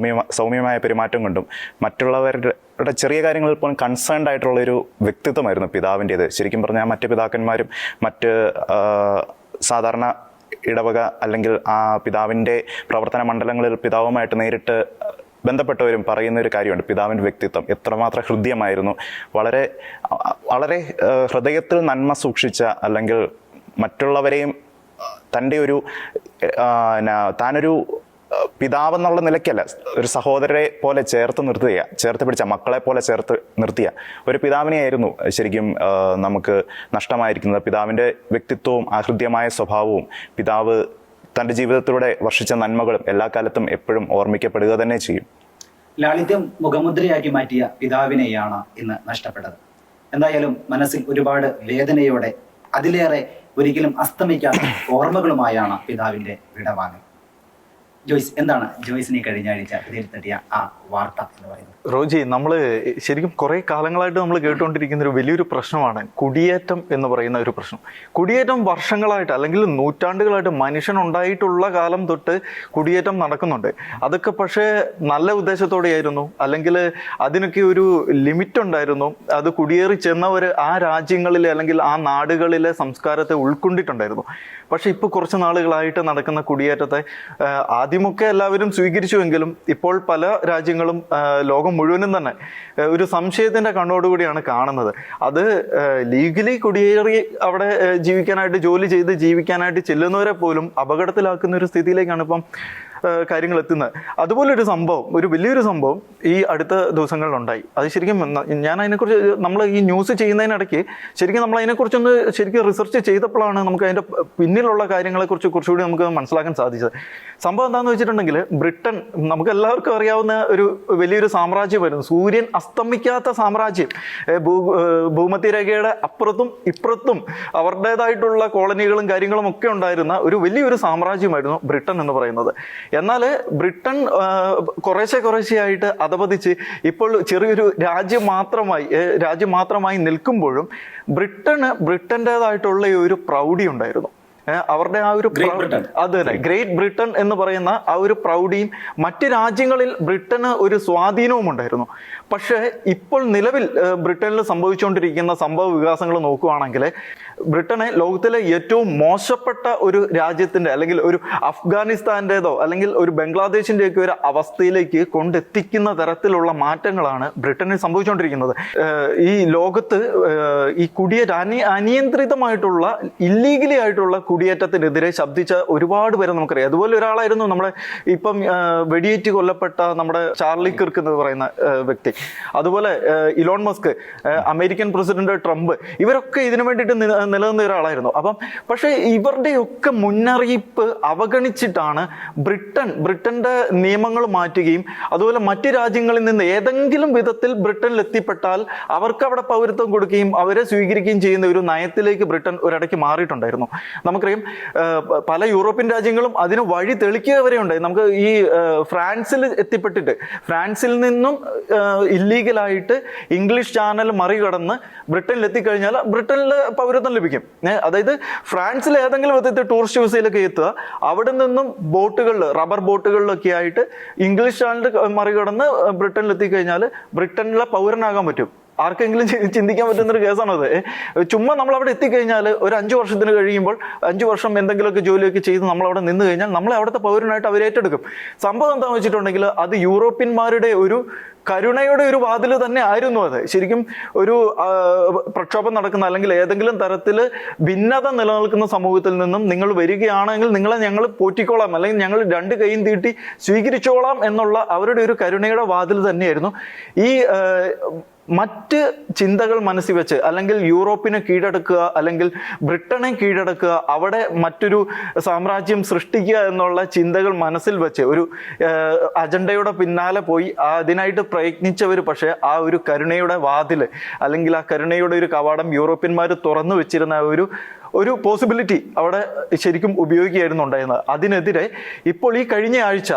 സൗമ്യമായ പെരുമാറ്റം കൊണ്ടും മറ്റുള്ളവരുടെ ചെറിയ കാര്യങ്ങളിൽ പോലും കൺസേൺഡ് ആയിട്ടുള്ളൊരു വ്യക്തിത്വമായിരുന്നു പിതാവിൻ്റേത്. ശരിക്കും പറഞ്ഞാൽ മറ്റ് പിതാക്കന്മാരും മറ്റ് സാധാരണ ഇടവക അല്ലെങ്കിൽ ആ പിതാവിൻ്റെ പ്രവർത്തന മണ്ഡലങ്ങളിൽ പിതാവുമായിട്ട് നേരിട്ട് ബന്ധപ്പെട്ടവരും പറയുന്ന ഒരു കാര്യമുണ്ട്, പിതാവിൻ്റെ വ്യക്തിത്വം എത്രമാത്രം ഹൃദ്യമായിരുന്നു, വളരെ വളരെ ഹൃദയത്തിൽ നന്മ സൂക്ഷിച്ച, അല്ലെങ്കിൽ മറ്റുള്ളവരെയും തൻ്റെ ഒരു താനൊരു പിതാവെന്നുള്ള നിലയ്ക്കല്ല, ഒരു സഹോദരരെ പോലെ ചേർത്ത് പിടിച്ച മക്കളെ പോലെ ചേർത്ത് നിർത്തിയ ഒരു പിതാവിനെയായിരുന്നു ശരിക്കും നമുക്ക് നഷ്ടമായിരിക്കുന്നത്. പിതാവിൻ്റെ വ്യക്തിത്വവും ആ ഹൃദ്യമായ സ്വഭാവവും പിതാവ് തൻ്റെ ജീവിതത്തിലൂടെ വർഷിച്ച നന്മകളും എല്ലാ കാലത്തും എപ്പോഴും ഓർമ്മിക്കപ്പെടുക തന്നെ ചെയ്യും. ലാളിത്യം മുഖമുദ്രയാക്കി മാറ്റിയ പിതാവിനെയാണ് ഇന്ന് നഷ്ടപ്പെട്ടത്. എന്തായാലും മനസ്സിൽ ഒരുപാട് വേദനയോടെ, അതിലേറെ ഒരിക്കലും അസ്തമിക്കാത്ത ഓർമ്മകളുമായാണ് പിതാവിൻ്റെ വിടവാങ്ങൽ. ജോയ്സ്, എന്താണ് ജോയ്സിനെ കഴിഞ്ഞ ആഴ്ച ഇതിൽ തട്ടിയ ആ വാർത്ത എന്ന് പറയുന്നത്? റോജി, നമ്മൾ ശരിക്കും കുറേ കാലങ്ങളായിട്ട് നമ്മൾ കേട്ടുകൊണ്ടിരിക്കുന്ന ഒരു വലിയൊരു പ്രശ്നമാണ് കുടിയേറ്റം എന്ന് പറയുന്ന ഒരു പ്രശ്നം. കുടിയേറ്റം വർഷങ്ങളായിട്ട് അല്ലെങ്കിൽ നൂറ്റാണ്ടുകളായിട്ട് മനുഷ്യനുണ്ടായിട്ടുള്ള കാലം തൊട്ട് കുടിയേറ്റം നടക്കുന്നുണ്ട്. അതൊക്കെ പക്ഷേ നല്ല ഉദ്ദേശത്തോടെയായിരുന്നു, അല്ലെങ്കിൽ അതിനൊക്കെ ഒരു ലിമിറ്റ് ഉണ്ടായിരുന്നു. അത് കുടിയേറി ചെന്നവർ ആ രാജ്യങ്ങളിലെ അല്ലെങ്കിൽ ആ നാടുകളിലെ സംസ്കാരത്തെ ഉൾക്കൊണ്ടിട്ടുണ്ടായിരുന്നു. പക്ഷെ ഇപ്പോൾ കുറച്ച് നാളുകളായിട്ട് നടക്കുന്ന കുടിയേറ്റത്തെ ആദ്യമൊക്കെ എല്ലാവരും സ്വീകരിച്ചുവെങ്കിലും ഇപ്പോൾ പല രാജ്യങ്ങളും ലോകം മുഴുവനും തന്നെ ഒരു സംശയത്തിൻ്റെ കണ്ണോടുകൂടിയാണ് കാണുന്നത്. അത് ലീഗലി കുടിയേറി അവിടെ ജീവിക്കാനായിട്ട്, ജോലി ചെയ്ത് ജീവിക്കാനായിട്ട് ചെല്ലുന്നവരെ പോലും അപകടത്തിലാക്കുന്ന ഒരു സ്ഥിതിയിലേക്കാണ് ഇപ്പം കാര്യങ്ങൾ എത്തുന്നത്. അതുപോലൊരു സംഭവം, ഒരു വലിയൊരു സംഭവം ഈ അടുത്ത ദിവസങ്ങളിലുണ്ടായി. അത് ശരിക്കും ഞാൻ അതിനെക്കുറിച്ച്, നമ്മൾ ഈ ന്യൂസ് ചെയ്യുന്നതിനിടയ്ക്ക് ശരിക്കും നമ്മൾ അതിനെക്കുറിച്ചൊന്ന് ശരിക്കും റിസർച്ച് ചെയ്തപ്പോഴാണ് നമുക്ക് അതിൻ്റെ പിന്നിലുള്ള കാര്യങ്ങളെക്കുറിച്ച് കുറച്ചുകൂടി നമുക്ക് മനസ്സിലാക്കാൻ സാധിച്ചത്. സംഭവം എന്താണെന്ന് വെച്ചിട്ടുണ്ടെങ്കിൽ, ബ്രിട്ടൻ നമുക്ക് എല്ലാവർക്കും അറിയാവുന്ന ഒരു വലിയൊരു സാമ്രാജ്യമായിരുന്നു, സൂര്യൻ അസ്തമിക്കാത്ത സാമ്രാജ്യം. ഭൂമധ്യരേഖയുടെ അപ്പുറത്തും ഇപ്പുറത്തും അവരുടേതായിട്ടുള്ള കോളനികളും കാര്യങ്ങളും ഒക്കെ ഉണ്ടായിരുന്ന ഒരു വലിയൊരു സാമ്രാജ്യമായിരുന്നു ബ്രിട്ടൻ എന്ന് പറയുന്നത്. എന്നാൽ ബ്രിട്ടൻ കുറേശ്ശെയായിട്ട് അധപതിച്ച് ഇപ്പോൾ ചെറിയൊരു രാജ്യം മാത്രമായി നിൽക്കുമ്പോഴും ബ്രിട്ടൻ്റെതായിട്ടുള്ള ഒരു പ്രൗഢി ഉണ്ടായിരുന്നു. അവരുടെ ആ ഒരു അത് തന്നെ ഗ്രേറ്റ് ബ്രിട്ടൻ എന്ന് പറയുന്ന ആ ഒരു പ്രൗഢിയും മറ്റ് രാജ്യങ്ങളിൽ ബ്രിട്ടന് ഒരു സ്വാധീനവും ഉണ്ടായിരുന്നു. പക്ഷേ ഇപ്പോൾ നിലവിൽ ബ്രിട്ടനിൽ സംഭവിച്ചുകൊണ്ടിരിക്കുന്ന സംഭവ വികാസങ്ങൾ നോക്കുകയാണെങ്കിൽ ബ്രിട്ടനെ ലോകത്തിലെ ഏറ്റവും മോശപ്പെട്ട ഒരു രാജ്യത്തിൻ്റെ, അല്ലെങ്കിൽ ഒരു അഫ്ഗാനിസ്ഥാൻ്റെതോ അല്ലെങ്കിൽ ഒരു ബംഗ്ലാദേശിൻ്റെയൊക്കെ ഒരു അവസ്ഥയിലേക്ക് കൊണ്ടെത്തിക്കുന്ന തരത്തിലുള്ള മാറ്റങ്ങളാണ് ബ്രിട്ടനിൽ സംഭവിച്ചുകൊണ്ടിരിക്കുന്നത്. ഈ ലോകത്ത് ഈ അനിയന്ത്രിതമായിട്ടുള്ള ഇല്ലീഗലി ആയിട്ടുള്ള കുടിയേറ്റത്തിനെതിരെ ശബ്ദിച്ച ഒരുപാട് പേരെ നമുക്കറിയാം. അതുപോലെ ഒരാളായിരുന്നു നമ്മുടെ ഇപ്പം വെടിയേറ്റ് കൊല്ലപ്പെട്ട നമ്മുടെ ചാർലി കിർക്ക് എന്ന് പറയുന്ന വ്യക്തി. അതുപോലെ Elon Musk, American president Trump, ഇവരൊക്കെ ഇതിനു വേണ്ടിയിട്ട് നിലനിന്ന ഒരാളായിരുന്നു. പക്ഷേ ഇവരുടെയൊക്കെ മുന്നറിയിപ്പ് അവഗണിച്ചിട്ടാണ് ബ്രിട്ടന്റെ നിയമങ്ങൾ മാറ്റുകയും അതുപോലെ മറ്റ് രാജ്യങ്ങളിൽ നിന്ന് ഏതെങ്കിലും വിധത്തിൽ ബ്രിട്ടനിൽ എത്തിപ്പെട്ടാൽ അവർക്ക് അവിടെ പൗരത്വം കൊടുക്കുകയും അവരെ സ്വീകരിക്കുകയും ചെയ്യുന്ന ഒരു നയത്തിലേക്ക് ബ്രിട്ടൻ ഒരിടയ്ക്ക് മാറിയിട്ടുണ്ടായിരുന്നു. നമുക്കറിയാം പല യൂറോപ്യൻ രാജ്യങ്ങളും അതിന് വഴി തെളിക്കുക വരെ ഉണ്ടായി. നമുക്ക് ഈ ഫ്രാൻസിൽ എത്തിപ്പെട്ടിട്ട് ഫ്രാൻസിൽ നിന്നും ഇല്ലീഗലായിട്ട് ഇംഗ്ലീഷ് ചാനൽ മറികടന്ന് ബ്രിട്ടനിൽ എത്തിക്കഴിഞ്ഞാൽ ബ്രിട്ടനിൽ പൗരത്വം ലഭിക്കും. അതായത് ഫ്രാൻസിൽ ഏതെങ്കിലും വിധത്തിൽ ടൂറിസ്റ്റ് വിസയിലൊക്കെ എത്തുക, അവിടെ നിന്നും റബ്ബർ ബോട്ടുകളിലൊക്കെ ആയിട്ട് ഇംഗ്ലീഷ് ചാനൽ മറികടന്ന് ബ്രിട്ടനിൽ എത്തിക്കഴിഞ്ഞാൽ ബ്രിട്ടനിലെ പൗരനാകാൻ പറ്റും. ആർക്കെങ്കിലും ചിന്തിക്കാൻ പറ്റുന്നൊരു കേസാണത്. ചുമ്മാ നമ്മൾ അവിടെ എത്തിക്കഴിഞ്ഞാൽ ഒരു 5 വർഷത്തിന് കഴിയുമ്പോൾ 5 വർഷം എന്തെങ്കിലുമൊക്കെ ജോലിയൊക്കെ ചെയ്ത് നമ്മളവിടെ നിന്ന് കഴിഞ്ഞാൽ നമ്മളെ അവിടുത്തെ പൗരനായിട്ട് അവർ ഏറ്റെടുക്കും. സംഭവം എന്താണെന്ന് വെച്ചിട്ടുണ്ടെങ്കിൽ അത് യൂറോപ്യന്മാരുടെ ഒരു കരുണയുടെ ഒരു വാതിൽ തന്നെ ആയിരുന്നു. അത് ശരിക്കും ഒരു പ്രക്ഷോഭം നടക്കുന്ന അല്ലെങ്കിൽ ഏതെങ്കിലും തരത്തിൽ ഭിന്നത നിലനിൽക്കുന്ന സമൂഹത്തിൽ നിന്നും നിങ്ങൾ വരികയാണെങ്കിൽ നിങ്ങളെ ഞങ്ങൾ പോറ്റിക്കോളാം, അല്ലെങ്കിൽ ഞങ്ങൾ 2 കൈയും തീട്ടി സ്വീകരിച്ചോളാം എന്നുള്ള അവരുടെ ഒരു കരുണയുടെ വാതിൽ തന്നെയായിരുന്നു. ഈ മറ്റ് ചിന്തകൾ മനസ്സിൽ വെച്ച് അല്ലെങ്കിൽ യൂറോപ്പിനെ കീഴടക്കുക അല്ലെങ്കിൽ ബ്രിട്ടനെ കീഴടക്കുക, അവിടെ മറ്റൊരു സാമ്രാജ്യം സൃഷ്ടിക്കുക എന്നുള്ള ചിന്തകൾ മനസ്സിൽ വെച്ച് ഒരു അജണ്ടയുടെ പിന്നാലെ പോയി അതിനായിട്ട് പ്രയത്നിച്ചവർ, പക്ഷേ ആ ഒരു കരുണയുടെ വാതിൽ അല്ലെങ്കിൽ ആ കരുണയുടെ ഒരു കവാടം യൂറോപ്യന്മാർ തുറന്നു വെച്ചിരുന്ന ഒരു പോസിബിലിറ്റി അവിടെ ശരിക്കും ഉപയോഗിക്കുകയായിരുന്നു ഉണ്ടായിരുന്നത്. അതിനെതിരെ ഇപ്പോൾ ഈ കഴിഞ്ഞ ആഴ്ച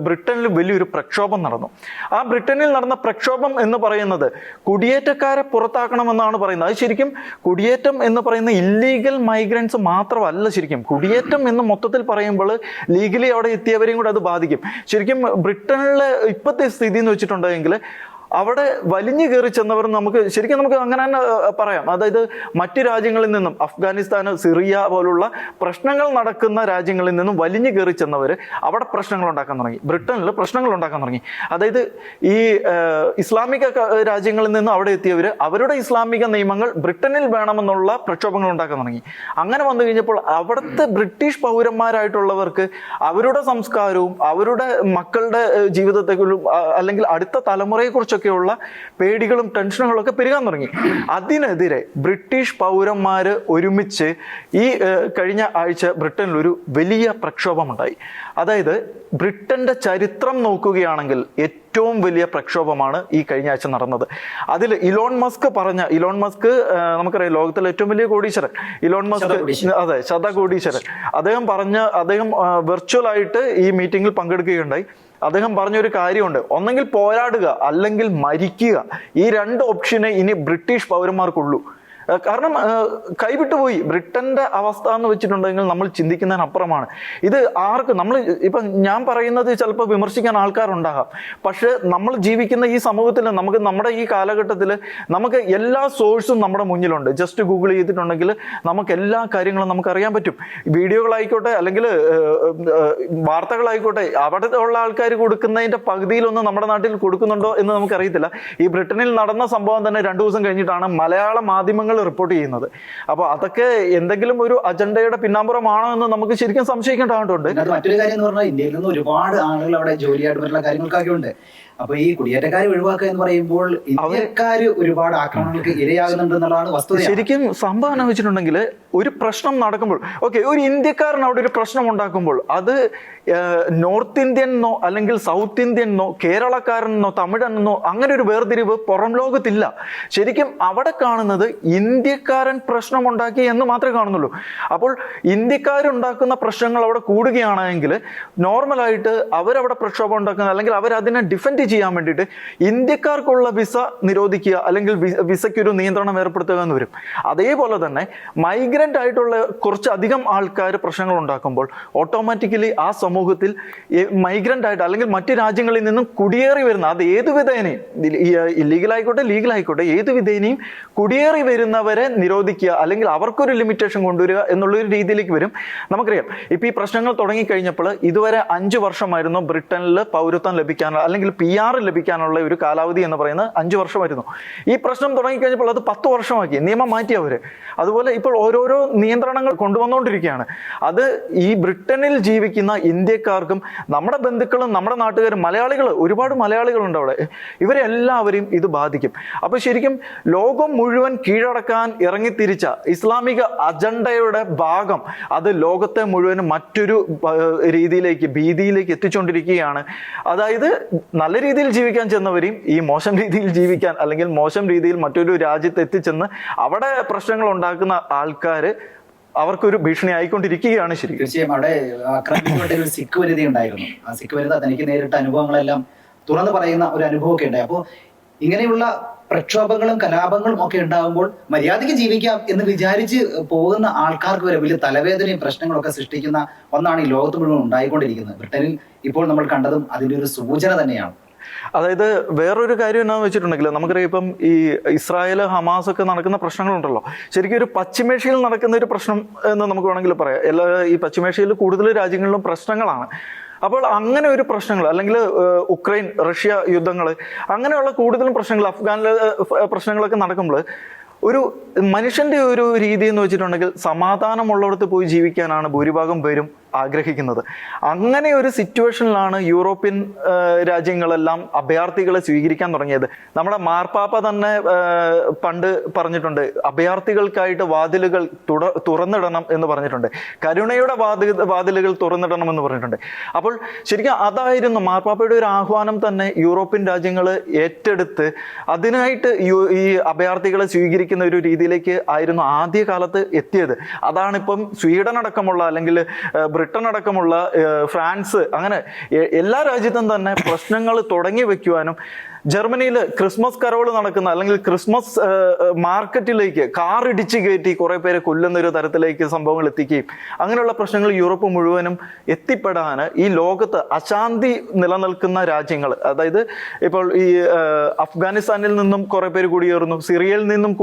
ബ്രിട്ടനിൽ വലിയൊരു പ്രക്ഷോഭം നടന്നു. ആ ബ്രിട്ടനിൽ നടന്ന പ്രക്ഷോഭം എന്ന് പറയുന്നത് കുടിയേറ്റക്കാരെ പുറത്താക്കണമെന്നാണ് പറയുന്നത്. അത് ശരിക്കും കുടിയേറ്റം എന്ന് പറയുന്ന ഇല്ലീഗൽ മൈഗ്രൻസ് മാത്രമല്ല, ശരിക്കും കുടിയേറ്റം എന്ന് മൊത്തത്തിൽ പറയുമ്പോൾ ലീഗലി അവിടെ എത്തിയവരെയും കൂടെ അത് ബാധിക്കും. ശരിക്കും ബ്രിട്ടനിലെ ഇപ്പോഴത്തെ സ്ഥിതി എന്ന് വെച്ചിട്ടുണ്ടെങ്കിൽ അവിടെ വലിഞ്ഞു കയറി ചെന്നവർ നമുക്ക് അങ്ങനെ തന്നെ പറയാം. അതായത് മറ്റ് രാജ്യങ്ങളിൽ നിന്നും, അഫ്ഗാനിസ്ഥാൻ, സിറിയ പോലുള്ള പ്രശ്നങ്ങൾ നടക്കുന്ന രാജ്യങ്ങളിൽ നിന്നും വലിഞ്ഞു കയറി ചെന്നവർ അവിടെ പ്രശ്നങ്ങൾ ഉണ്ടാക്കാൻ തുടങ്ങി. ബ്രിട്ടനിൽ പ്രശ്നങ്ങൾ ഉണ്ടാക്കാൻ തുടങ്ങി. അതായത് ഈ ഇസ്ലാമിക രാജ്യങ്ങളിൽ നിന്നും അവിടെ എത്തിയവർ അവരുടെ ഇസ്ലാമിക നിയമങ്ങൾ ബ്രിട്ടനിൽ വേണമെന്നുള്ള പ്രക്ഷോഭങ്ങൾ ഉണ്ടാക്കാൻ തുടങ്ങി. അങ്ങനെ വന്നു കഴിഞ്ഞപ്പോൾ അവിടുത്തെ ബ്രിട്ടീഷ് പൗരന്മാരായിട്ടുള്ളവർക്ക് അവരുടെ സംസ്കാരവും അവരുടെ മക്കളുടെ ജീവിതത്തെക്കുറിച്ചും അല്ലെങ്കിൽ അടുത്ത തലമുറയെക്കുറിച്ചൊക്കെ ുള്ള പേടികളും ടെൻഷനുകളും ഒക്കെ പെരുകാൻ തുടങ്ങി. അതിനെതിരെ ബ്രിട്ടീഷ് പൗരന്മാർ ഒരുമിച്ച് ഈ കഴിഞ്ഞ ആഴ്ച ബ്രിട്ടനിൽ ഒരു വലിയ പ്രക്ഷോഭമുണ്ടായി. അതായത് ബ്രിട്ടന്റെ ചരിത്രം നോക്കുകയാണെങ്കിൽ ഏറ്റവും വലിയ പ്രക്ഷോഭമാണ് ഈ കഴിഞ്ഞ ആഴ്ച നടന്നത്. അതിൽ ഇലോൺ മസ്ക് നമുക്കറിയാം, ലോകത്തിലെ ഏറ്റവും വലിയ കോടീശ്വരൻ ഇലോൺ മസ്ക്, അതെ, ശതകോടീശ്വരൻ. അദ്ദേഹം വെർച്വൽ ആയിട്ട് ഈ മീറ്റിംഗിൽ പങ്കെടുക്കുകയുണ്ടായി. അദ്ദേഹം പറഞ്ഞൊരു കാര്യമുണ്ട്, ഒന്നെങ്കിൽ പോരാടുക അല്ലെങ്കിൽ മരിക്കുക. ഈ 2 ഓപ്ഷനെ ഇനി ബ്രിട്ടീഷ് പൗരന്മാർക്കുള്ളൂ. കാരണം കൈവിട്ടുപോയി ബ്രിട്ടന്റെ അവസ്ഥ എന്ന് വെച്ചിട്ടുണ്ടെങ്കിൽ നമ്മൾ ചിന്തിക്കുന്നതിനപ്പുറമാണ്. ഇത് നമ്മൾ ഇപ്പം ഞാൻ പറയുന്നത് ചിലപ്പോൾ വിമർശിക്കാൻ ആൾക്കാരുണ്ടാകാം. പക്ഷെ നമ്മൾ ജീവിക്കുന്ന ഈ സമൂഹത്തിൽ നമുക്ക് നമ്മുടെ ഈ കാലഘട്ടത്തിൽ നമുക്ക് എല്ലാ സോഴ്സും നമ്മുടെ മുന്നിലുണ്ട്. ജസ്റ്റ് ഗൂഗിൾ ചെയ്തിട്ടുണ്ടെങ്കിൽ നമുക്ക് എല്ലാ കാര്യങ്ങളും നമുക്ക് അറിയാൻ പറ്റും. വീഡിയോകളായിക്കോട്ടെ അല്ലെങ്കിൽ വാർത്തകളായിക്കോട്ടെ, അവിടെ ഉള്ള ആൾക്കാർ കൊടുക്കുന്നതിന്റെ പകുതിയിലൊന്നും നമ്മുടെ നാട്ടിൽ കൊടുക്കുന്നുണ്ടോ എന്ന് നമുക്കറിയത്തില്ല. ഈ ബ്രിട്ടനിൽ നടന്ന സംഭവം തന്നെ 2 ദിവസം കഴിഞ്ഞിട്ടാണ് മലയാള മാധ്യമങ്ങൾ റിപ്പോർട്ട് ചെയ്യുന്നത്. അപ്പോൾ അതൊക്കെ എന്തെങ്കിലും ഒരു അജണ്ടയുടെ പിന്നാമ്പുറമാണോ എന്ന് നമുക്ക് ശരിക്കും സംശയിക്കേണ്ടതുണ്ട്. മറ്റൊരു കാര്യം എന്ന് പറഞ്ഞാൽ ഇന്ത്യയിൽ നിന്ന് ഒരുപാട് ആളുകൾ അവിടെ ജോലിയായിട്ട് മറ്റുള്ള കാര്യങ്ങൾക്കൊക്കെ ഉണ്ട്. അപ്പൊ ഈ കുടിയേറ്റക്കാരെ ഒഴിവാക്കുക എന്ന് പറയുമ്പോൾ ഇന്ത്യക്കാര് ഒരുപാട് ആക്രമണങ്ങൾക്ക് ഇരയാകുന്നുണ്ട് എന്നുള്ളതാണ് വസ്തുത. ശരിക്കും സംഭവം വെച്ചിട്ടുണ്ടെങ്കിൽ ഒരു പ്രശ്നം നടക്കുമ്പോൾ, ഒരു ഇന്ത്യക്കാരൻ അവിടെ ഒരു പ്രശ്നം ഉണ്ടാക്കുമ്പോൾ അത് നോർത്ത് ഇന്ത്യനെന്നോ അല്ലെങ്കിൽ സൗത്ത് ഇന്ത്യനെന്നോ കേരളക്കാരനെന്നോ തമിഴനെന്നോ അങ്ങനെ ഒരു വേർതിരിവ് പുറം ലോകത്തില്ല. ശരിക്കും അവിടെ കാണുന്നത് ഇന്ത്യക്കാരൻ പ്രശ്നമുണ്ടാക്കി എന്ന് മാത്രമേ കാണുന്നുള്ളൂ. അപ്പോൾ ഇന്ത്യക്കാരുണ്ടാക്കുന്ന പ്രശ്നങ്ങൾ അവിടെ കൂടുകയാണെങ്കിൽ നോർമലായിട്ട് അവരവിടെ പ്രക്ഷോഭം ഉണ്ടാക്കുന്ന അല്ലെങ്കിൽ അവരതിനെ ഡിഫെൻഡ് ചെയ്യാൻ വേണ്ടിയിട്ട് ഇന്ത്യക്കാർക്കുള്ള വിസ നിരോധിക്കുക അല്ലെങ്കിൽ വിസയ്ക്കൊരു നിയന്ത്രണം ഏർപ്പെടുത്തുക എന്ന് വരും. അതേപോലെ തന്നെ മൈഗ്രൻ്റ് ആയിട്ടുള്ള കുറച്ചധികം ആൾക്കാർ പ്രശ്നങ്ങൾ ഉണ്ടാക്കുമ്പോൾ ഓട്ടോമാറ്റിക്കലി ആ സമൂഹത്തിൽ മൈഗ്രൻ്റ് ആയിട്ട് അല്ലെങ്കിൽ മറ്റ് രാജ്യങ്ങളിൽ നിന്നും കുടിയേറി വരുന്ന, അത് ഏത് വിധേനയും ഇല്ലീഗലായിക്കോട്ടെ ലീഗലായിക്കോട്ടെ ഏത് വിധേനയും കുടിയേറി വരുന്നവരെ നിരോധിക്കുക അല്ലെങ്കിൽ അവർക്കൊരു ലിമിറ്റേഷൻ കൊണ്ടുവരിക എന്നുള്ളൊരു രീതിയിലേക്ക് വരും. നമുക്കറിയാം, ഇപ്പം ഈ പ്രശ്നങ്ങൾ തുടങ്ങിക്കഴിഞ്ഞപ്പോൾ ഇതുവരെ 5 വർഷമായിരുന്നു ബ്രിട്ടനിൽ പൗരത്വം ലഭിക്കാനുള്ള അല്ലെങ്കിൽ PR ലഭിക്കാനുള്ള ഒരു കാലാവധി എന്ന് പറയുന്നത് 5 വർഷമായിരുന്നു. ഈ പ്രശ്നം തുടങ്ങിക്കഴിഞ്ഞപ്പോൾ അത് 10 വർഷമാക്കി, നിയമം മാറ്റി അവർ. അതുപോലെ ഇപ്പോൾ ഓരോരോ നിയന്ത്രണങ്ങൾ കൊണ്ടുവന്നുകൊണ്ടിരിക്കുകയാണ്. അത് ഈ ബ്രിട്ടനിൽ ജീവിക്കുന്ന ഇന്ത്യക്കാർക്കും നമ്മുടെ ബന്ധുക്കളും നമ്മുടെ നാട്ടുകാരും ഒരുപാട് മലയാളികളുണ്ട് അവിടെ, ഇവരെ എല്ലാവരെയും ഇത് ബാധിക്കും. അപ്പോൾ ശരിക്കും ലോകം മുഴുവൻ കീഴടക്കാൻ ഇറങ്ങിത്തിരിച്ച ഇസ്ലാമിക അജണ്ടയുടെ ഭാഗം അത് ലോകത്തെ മുഴുവൻ മറ്റൊരു രീതിയിലേക്ക്, ഭീതിയിലേക്ക് എത്തിച്ചുകൊണ്ടിരിക്കുകയാണ്. അതായത് നല്ല രീതിയിൽ ജീവിക്കാൻ ചെന്നവരെയും ഈ മോശം രീതിയിൽ ജീവിക്കാൻ അല്ലെങ്കിൽ മോശം രീതിയിൽ മറ്റൊരു രാജ്യത്ത് എത്തിച്ചെന്ന് അവിടെ പ്രശ്നങ്ങൾ ഉണ്ടാക്കുന്ന ആൾക്കാർ അവർക്കൊരു ഭീഷണി ആയിക്കൊണ്ടിരിക്കുകയാണ്. ശരി, തീർച്ചയായും അവിടെ ആക്രമിക്കപ്പെട്ട ഒരു സിഖ് വനിത ഉണ്ടായിരുന്നു. ആ സിഖ് വനിത തനിക്ക് നേരിട്ട അനുഭവങ്ങളെല്ലാം തുറന്നു പറയുന്ന ഒരു അനുഭവമൊക്കെ ഉണ്ടായി. അപ്പോൾ ഇങ്ങനെയുള്ള പ്രക്ഷോഭങ്ങളും കലാപങ്ങളും ഒക്കെ ഉണ്ടാകുമ്പോൾ മര്യാദയ്ക്ക് ജീവിക്കാം എന്ന് വിചാരിച്ച് പോകുന്ന ആൾക്കാർക്ക് വരെ വലിയ തലവേദനയും പ്രശ്നങ്ങളൊക്കെ സൃഷ്ടിക്കുന്ന ഒന്നാണ് ഈ ലോകത്ത് മുഴുവൻ ഉണ്ടായിക്കൊണ്ടിരിക്കുന്നത്. ബ്രിട്ടനിൽ ഇപ്പോൾ നമ്മൾ കണ്ടതും അതിൻ്റെ ഒരു സൂചന തന്നെയാണ്. അതായത് വേറൊരു കാര്യം എന്താണെന്ന് വെച്ചിട്ടുണ്ടെങ്കിൽ നമുക്കറിയാം, ഇപ്പം ഈ ഇസ്രായേൽ ഹമാസ് ഒക്കെ നടക്കുന്ന പ്രശ്നങ്ങളുണ്ടല്ലോ, ശരിക്കും ഒരു പശ്ചിമേഷ്യയിൽ നടക്കുന്ന ഒരു പ്രശ്നം എന്ന് നമുക്ക് വേണമെങ്കിൽ പറയാം. ഈ പശ്ചിമേഷ്യയിൽ കൂടുതൽ രാജ്യങ്ങളിലും പ്രശ്നങ്ങളാണ്. അപ്പോൾ അങ്ങനെ ഒരു പ്രശ്നങ്ങൾ അല്ലെങ്കിൽ ഉക്രൈൻ റഷ്യ യുദ്ധങ്ങൾ അങ്ങനെയുള്ള കൂടുതലും പ്രശ്നങ്ങൾ, അഫ്ഗാനിലെ പ്രശ്നങ്ങളൊക്കെ നടക്കുമ്പോൾ ഒരു മനുഷ്യന്റെ ഒരു രീതി എന്ന് വെച്ചിട്ടുണ്ടെങ്കിൽ സമാധാനമുള്ളിടത്ത് പോയി ജീവിക്കാനാണ് ഭൂരിഭാഗം പേരും ആഗ്രഹിക്കുന്നത്. അങ്ങനെ ഒരു സിറ്റുവേഷനിലാണ് യൂറോപ്യൻ രാജ്യങ്ങളെല്ലാം അഭയാർത്ഥികളെ സ്വീകരിക്കാൻ തുടങ്ങിയത്. നമ്മുടെ മാർപ്പാപ്പ തന്നെ പണ്ട് പറഞ്ഞിട്ടുണ്ട്, അഭയാർത്ഥികൾക്കായിട്ട് വാതിലുകൾ തുറന്നിടണം എന്ന് പറഞ്ഞിട്ടുണ്ട്, കരുണയുടെ വാതിലുകൾ തുറന്നിടണം എന്ന് പറഞ്ഞിട്ടുണ്ട്. അപ്പോൾ ശരിക്കും അതായിരുന്നു മാർപ്പാപ്പയുടെ ഒരു ആഹ്വാനം തന്നെ യൂറോപ്യൻ രാജ്യങ്ങൾ ഏറ്റെടുത്ത് അതിനായിട്ട് ഈ അഭയാർത്ഥികളെ സ്വീകരിക്കുന്ന ഒരു രീതിയിലേക്ക് ആയിരുന്നു ആദ്യകാലത്ത് എത്തിയത്. അതാണിപ്പം സ്വീഡൻ അടക്കമുള്ള അല്ലെങ്കിൽ ബ്രിട്ടൻ അടക്കമുള്ള ഫ്രാൻസ് അങ്ങനെ എല്ലാ രാജ്യത്തും തന്നെ പ്രശ്നങ്ങൾ തുടങ്ങി വെക്കുവാനും ജർമ്മനിയിൽ ക്രിസ്മസ് കരോള് നടക്കുന്ന അല്ലെങ്കിൽ ക്രിസ്മസ് മാർക്കറ്റിലേക്ക് കാർ ഇടിച്ച് കയറ്റി കുറെ പേരെ കൊല്ലുന്ന ഒരു തരത്തിലേക്ക് സംഭവങ്ങൾ എത്തിക്കുകയും അങ്ങനെയുള്ള പ്രശ്നങ്ങൾ യൂറോപ്പ് മുഴുവനും എത്തിപ്പെടാൻ ഈ ലോകത്ത് അശാന്തി നിലനിൽക്കുന്ന രാജ്യങ്ങൾ, അതായത് ഇപ്പോൾ ഈ അഫ്ഗാനിസ്ഥാനിൽ നിന്നും കുറെ പേര് കുടിയേറുന്നു, സിറിയയിൽ നിന്നും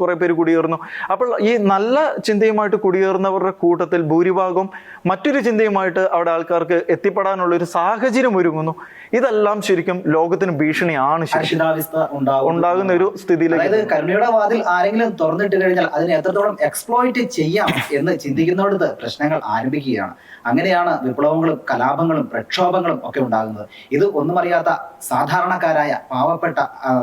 കുറെ പേര് കുടിയേറുന്നു. അപ്പോൾ ഈ നല്ല ചിന്തയുമായിട്ട് കുടിയേറുന്നവരുടെ കൂട്ടത്തിൽ ഭൂരിഭാഗം മറ്റൊരു ചിന്തയുമായിട്ട് അവിടെ ആൾക്കാർക്ക് എത്തിപ്പെടാനുള്ള ഒരു സാഹചര്യം ഒരുങ്ങുന്നു. ഇതെല്ലാം ശരിക്കും ലോകത്തിന് ഭീഷണിയാണ്, ഉണ്ടാകുന്ന ഒരു സ്ഥിതിയിലേക്ക്. അതായത് കരുണയുടെ വാതിൽ ആരെങ്കിലും തുറന്നിട്ട് കഴിഞ്ഞാൽ അതിനെ എത്രത്തോളം എക്സ്പ്ലോയിറ്റ് ചെയ്യാം എന്ന് ചിന്തിക്കുന്നിടത്ത് പ്രശ്നങ്ങൾ ആരംഭിക്കുകയാണ്. അങ്ങനെയാണ് വിപ്ലവങ്ങളും കലാപങ്ങളും പ്രക്ഷോഭങ്ങളും ഒക്കെ ഉണ്ടാകുന്നത്. ഇത് ഒന്നും അറിയാത്ത സാധാരണക്കാരായ പാവപ്പെട്ട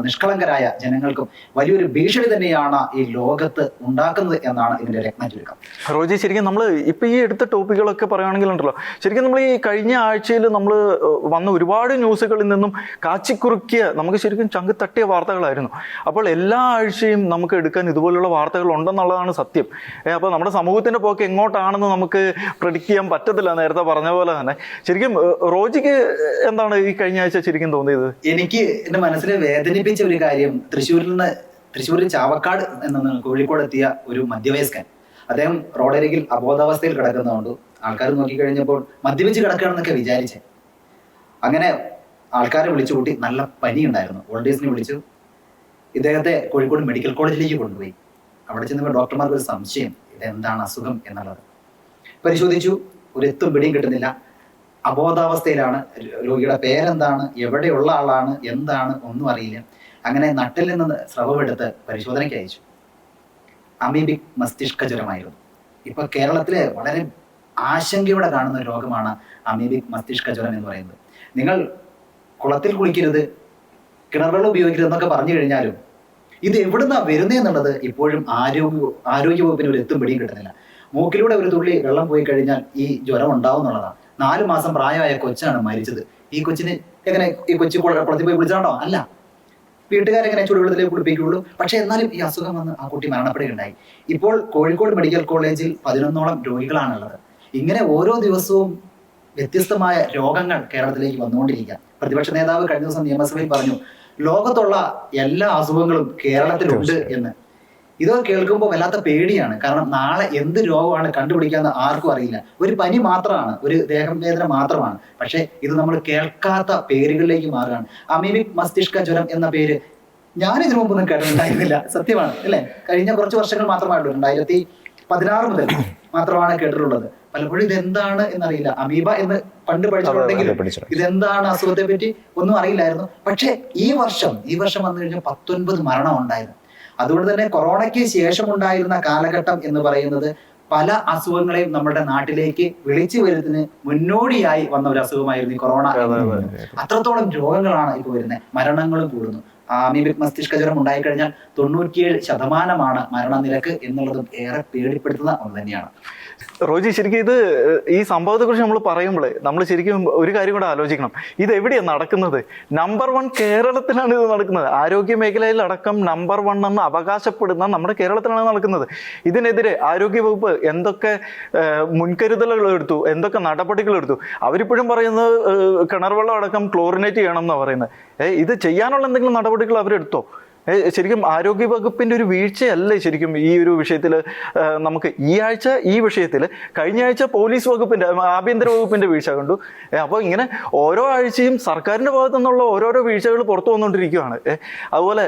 നിഷ്കളങ്കരായ ജനങ്ങൾക്കും വലിയൊരു ഭീഷണി തന്നെയാണ് ഈ ലോകത്ത് ഉണ്ടാക്കുന്നത് എന്നാണ് ഇതിന്റെ രത്നചുരുക്കം. റോജി, ശരിക്കും നമ്മൾ ഇപ്പൊ ഈ എടുത്ത ടോപ്പിക്കുകളൊക്കെ പറയുകയാണെങ്കിൽ ഉണ്ടല്ലോ, ശരിക്കും നമ്മൾ ഈ കഴിഞ്ഞ ആഴ്ചയിൽ നമ്മൾ വന്ന ഒരുപാട് ന്യൂസുകളിൽ നിന്നും കാച്ചിക്കുറുക്കിയ, നമുക്ക് ശരിക്കും ചങ്ക് തട്ടിയ വാർത്തകളായിരുന്നു. അപ്പോൾ എല്ലാ ആഴ്ചയും നമുക്ക് എടുക്കാൻ ഇതുപോലുള്ള വാർത്തകൾ ഉണ്ടെന്നുള്ളതാണ് സത്യം. അപ്പോൾ നമ്മുടെ സമൂഹത്തിന്റെ പോക്ക് എങ്ങോട്ടാണെന്ന് നമുക്ക് പ്രെഡിക്റ്റ് ചെയ്യാൻ പറ്റത്തില്ല, നേരത്തെ പറഞ്ഞ പോലെ തന്നെ. ശരിക്കും റോജിക്ക് എന്താണ് ഈ കഴിഞ്ഞ ആഴ്ച ശരിക്കും തോന്നിയത്? എനിക്ക് എന്റെ മനസ്സിനെ വേദനിപ്പിച്ച ഒരു കാര്യം, തൃശ്ശൂരിൽ ചാവക്കാട് എന്ന കോഴിക്കോട് എത്തിയ ഒരു മധ്യവയസ്കൻ, അദ്ദേഹം റോഡരികിൽ അബോധാവസ്ഥയിൽ കിടക്കുന്നതുകൊണ്ട് ആൾക്കാർ നോക്കിക്കഴിഞ്ഞപ്പോൾ മദ്യപിച്ച് കിടക്കുകയാണെന്നൊക്കെ വിചാരിച്ചേ. അങ്ങനെ ആൾക്കാരെ വിളിച്ചു കൂട്ടി, നല്ല പനി ഉണ്ടായിരുന്നു, വോളണ്ടിയേഴ്സിനെ വിളിച്ചു, ഇദ്ദേഹത്തെ കോഴിക്കോട് മെഡിക്കൽ കോളേജിലേക്ക് കൊണ്ടുപോയി. അവിടെ ചെന്നപ്പോൾ ഡോക്ടർമാർക്ക് ഒരു സംശയം, ഇതെന്താണ് അസുഖം എന്നുള്ളത്. പരിശോധിച്ചു, ഒരു എത്തും പിടിയും കിട്ടുന്നില്ല, അബോധാവസ്ഥയിലാണ്, രോഗിയുടെ പേരെന്താണ്, എവിടെയുള്ള ആളാണ്, എന്താണ് ഒന്നും അറിയില്ല. അങ്ങനെ നട്ടിൽ നിന്ന് സ്രവമെടുത്ത് പരിശോധനയ്ക്ക് അയച്ചു. അമീബിക് മസ്തിഷ്ക ജ്വരമായിരുന്നു. ഇപ്പൊ കേരളത്തിലെ വളരെ ആശങ്കയോടെ കാണുന്ന ഒരു രോഗമാണ് അമീബിക് മസ്തിഷ്ക ജ്വരം എന്ന് പറയുന്നത്. നിങ്ങൾ കുളത്തിൽ കുളിക്കരുത്, കിണറുവെള്ളം ഉപയോഗിക്കരുത് എന്നൊക്കെ പറഞ്ഞു കഴിഞ്ഞാലും ഇത് എവിടുന്നാ വരുന്നതെന്നുള്ളത് ഇപ്പോഴും ആരോഗ്യവകുപ്പിന് ഒരു എത്തും പിടിയും കിട്ടുന്നില്ല. മൂക്കിലൂടെ ഒരു തുള്ളി വെള്ളം പോയി കഴിഞ്ഞാൽ ഈ ജ്വരം ഉണ്ടാവും എന്നുള്ളതാണ്. 4 മാസം പ്രായമായ കൊച്ചാണ് മരിച്ചത്. ഈ കൊച്ചിന് എങ്ങനെ ഈ കൊച്ചു കുളത്തിൽ പോയി കുളിച്ചാണോ? അല്ല, വീട്ടുകാരെങ്ങനെ ചുടുവെള്ളത്തിലേക്ക് കുളിപ്പിക്കുകയുള്ളൂ. പക്ഷെ എന്നാലും ഈ അസുഖം വന്ന് ആ കുട്ടി മരണപ്പെടുകയുണ്ടായി. ഇപ്പോൾ കോഴിക്കോട് മെഡിക്കൽ കോളേജിൽ 11ഓളം രോഗികളാണുള്ളത്. ഇങ്ങനെ ഓരോ ദിവസവും വ്യത്യസ്തമായ രോഗങ്ങൾ കേരളത്തിലേക്ക് വന്നുകൊണ്ടിരിക്കുക. പ്രതിപക്ഷ നേതാവ് കഴിഞ്ഞ ദിവസം നിയമസഭയിൽ പറഞ്ഞു, ലോകത്തുള്ള എല്ലാ അസുഖങ്ങളും കേരളത്തിലുണ്ട് എന്ന്. ഇത് കേൾക്കുമ്പോൾ വല്ലാത്ത പേടിയാണ്. കാരണം നാളെ എന്ത് രോഗമാണ് കണ്ടുപിടിക്കാന്ന് ആർക്കും അറിയില്ല. ഒരു പനി മാത്രമാണ്, ഒരു ദേഹം വേദന മാത്രമാണ്. പക്ഷെ ഇത് നമ്മൾ കേൾക്കാത്ത പേരുകളിലേക്ക് മാറുകയാണ്. അമീബിക് മസ്തിഷ്ക ജ്വരം എന്ന പേര് ഞാൻ ഇതിനു മുമ്പൊന്നും കേട്ടിട്ടുണ്ടായിരുന്നില്ല. സത്യമാണ് അല്ലെ? കഴിഞ്ഞ കുറച്ച് വർഷങ്ങൾ മാത്രമായിട്ടുള്ളൂ, 2016 മുതൽ മാത്രമാണ് കേട്ടിട്ടുള്ളത്. പലപ്പോഴും ഇതെന്താണ് എന്നറിയില്ല. അമീബ എന്ന് പണ്ട് പഠിച്ചിട്ടുണ്ടെങ്കിൽ ഇതെന്താണ് അസുഖത്തെ പറ്റി ഒന്നും അറിയില്ലായിരുന്നു. പക്ഷെ ഈ വർഷം വന്നു കഴിഞ്ഞാൽ 19 മരണം ഉണ്ടായിരുന്നു. അതുകൊണ്ട് തന്നെ കൊറോണയ്ക്ക് ശേഷമുണ്ടായിരുന്ന കാലഘട്ടം എന്ന് പറയുന്നത് പല അസുഖങ്ങളെയും നമ്മുടെ നാട്ടിലേക്ക് വിളിച്ചു വരുന്നതിന് മുന്നോടിയായി വന്ന ഒരു അസുഖമായിരുന്നു ഈ കൊറോണ. അത്രത്തോളം രോഗങ്ങളാണ് ഇപ്പോൾ വരുന്നത്, മരണങ്ങളും കൂടുന്നു. അമീബിക് മസ്തിഷ്ക ജ്വരം ഉണ്ടായിക്കഴിഞ്ഞാൽ 97% മരണനിരക്ക് എന്നുള്ളതും ഏറെ പേടിപ്പെടുത്തുന്ന ഒന്ന് തന്നെയാണ്. റോജി, ശരിക്കും ഇത് ഈ സംഭവത്തെക്കുറിച്ച് നമ്മൾ പറയുമ്പോഴേ നമ്മൾ ശരിക്കും ഒരു കാര്യം കൂടെ ആലോചിക്കണം. ഇത് എവിടെയാണ് നടക്കുന്നത്? നമ്പർ 1 കേരളത്തിലാണ് ഇത് നടക്കുന്നത്. ആരോഗ്യ മേഖലയിൽ അടക്കം നമ്പർ 1 എന്ന് അവകാശപ്പെടുന്ന നമ്മുടെ കേരളത്തിലാണ് നടക്കുന്നത്. ഇതിനെതിരെ ആരോഗ്യവകുപ്പ് എന്തൊക്കെ മുൻകരുതലുകൾ എടുത്തു, എന്തൊക്കെ നടപടികൾ എടുത്തു? അവരിപ്പോഴും പറയുന്നത് കിണർവെള്ളം അടക്കം ക്ലോറിനേറ്റ് ചെയ്യണം എന്നാണ് പറയുന്നത്. ഇത് ചെയ്യാനുള്ള എന്തെങ്കിലും നടപടികൾ അവരെടുത്തോ? ശരിക്കും ആരോഗ്യ വകുപ്പിന്റെ ഒരു വീഴ്ചയല്ലേ ശരിക്കും ഈ ഒരു വിഷയത്തിൽ നമുക്ക് ഈ വിഷയത്തിൽ കഴിഞ്ഞ ആഴ്ച പോലീസ് വകുപ്പിന്റെ ആഭ്യന്തര വകുപ്പിന്റെ വീഴ്ച കണ്ടു. അപ്പോൾ ഇങ്ങനെ ഓരോ ആഴ്ചയും സർക്കാരിന്റെ ഭാഗത്തു നിന്നുള്ള ഓരോരോ വീഴ്ചകൾ പുറത്തു വന്നുകൊണ്ടിരിക്കുകയാണ്. അതുപോലെ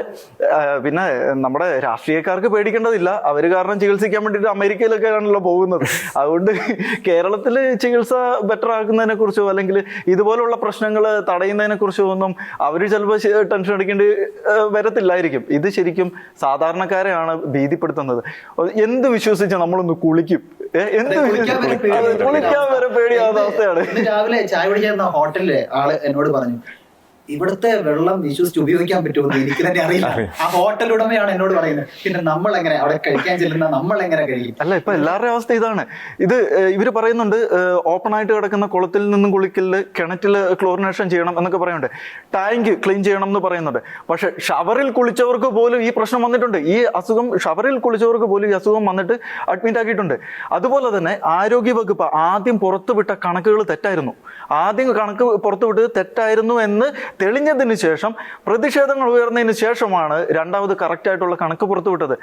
പിന്നെ നമ്മുടെ രാഷ്ട്രീയക്കാർക്ക് പേടിക്കേണ്ടതില്ല, അവർ കാരണം ചികിത്സിക്കാൻ വേണ്ടിയിട്ട് അമേരിക്കയിലൊക്കെ ആണല്ലോ പോകുന്നത്. അതുകൊണ്ട് കേരളത്തിൽ ചികിത്സ ബെറ്റർ ആക്കുന്നതിനെ കുറിച്ചോ അല്ലെങ്കിൽ ഇതുപോലുള്ള പ്രശ്നങ്ങൾ തടയുന്നതിനെ കുറിച്ചോ ഒന്നും അവർ ചിലപ്പോൾ ടെൻഷൻ അടിക്കേണ്ടി വരത്തില്ലായിരിക്കും. ഇത് ശരിക്കും സാധാരണക്കാരെയാണ് ഭീതിപ്പെടുത്തുന്നത്. എന്ത് വിശ്വസിച്ച് നമ്മളൊന്ന് കുളിക്കും? എന്ത് കുളിക്കാൻ വരെ പേടി. കുളിക്കാൻ വരെ പേടിയാവുന്ന അവസ്ഥയാണ്. ഇന്ന് രാവിലെ ചായ കുടിക്കുന്ന ഹോട്ടലിലെ ആള് എന്നോട് പറഞ്ഞു, ഇവിടുത്തെ വെള്ളം വിശ്വസിച്ച് ഉപയോഗിക്കാൻ പറ്റുമെന്ന് എനിക്ക് തന്നെ അറിയില്ല. ആ ഹോട്ടൽ ഉടമയാണ് എന്നോട് പറയുന്നത്. പിന്നെ നമ്മൾ എങ്ങനെ അവിടെ കഴിക്കാൻ ചെല്ലുന്ന നമ്മൾ എങ്ങനെ കഴിയും? അല്ല, ഇപ്പൊ എല്ലാവരുടെയും അവസ്ഥ ഇതാണ്. ഇത് ഇവര് പറയുന്നുണ്ട്, ഓപ്പൺ ആയിട്ട് കിടക്കുന്ന കുളത്തിൽ നിന്നും കുളിക്കല്, കിണറ്റില് ക്ലോറിനേഷൻ ചെയ്യണം എന്നൊക്കെ പറയുന്നുണ്ട്, ടാങ്ക് ക്ലീൻ ചെയ്യണം എന്ന് പറയുന്നുണ്ട്. പക്ഷെ ഷവറിൽ കുളിച്ചവർക്ക് പോലും ഈ പ്രശ്നം വന്നിട്ടുണ്ട്. ഈ അസുഖം ഷവറിൽ കുളിച്ചവർക്ക് പോലും ഈ അസുഖം വന്നിട്ട് അഡ്മിറ്റ് ആക്കിയിട്ടുണ്ട്. അതുപോലെ തന്നെ ആരോഗ്യവകുപ്പ് ആദ്യം പുറത്തുവിട്ട കണക്കുകൾ തെറ്റായിരുന്നു. ആദ്യം കണക്ക് പുറത്തുവിട്ടത് തെറ്റായിരുന്നു എന്ന് തെളിഞ്ഞതിന് ശേഷം, പ്രതിഷേധങ്ങൾ ഉയർന്നതിന് ശേഷമാണ് രണ്ടാമത് കറക്റ്റ് ആയിട്ടുള്ള കണക്ക് പുറത്തുവിട്ടത്.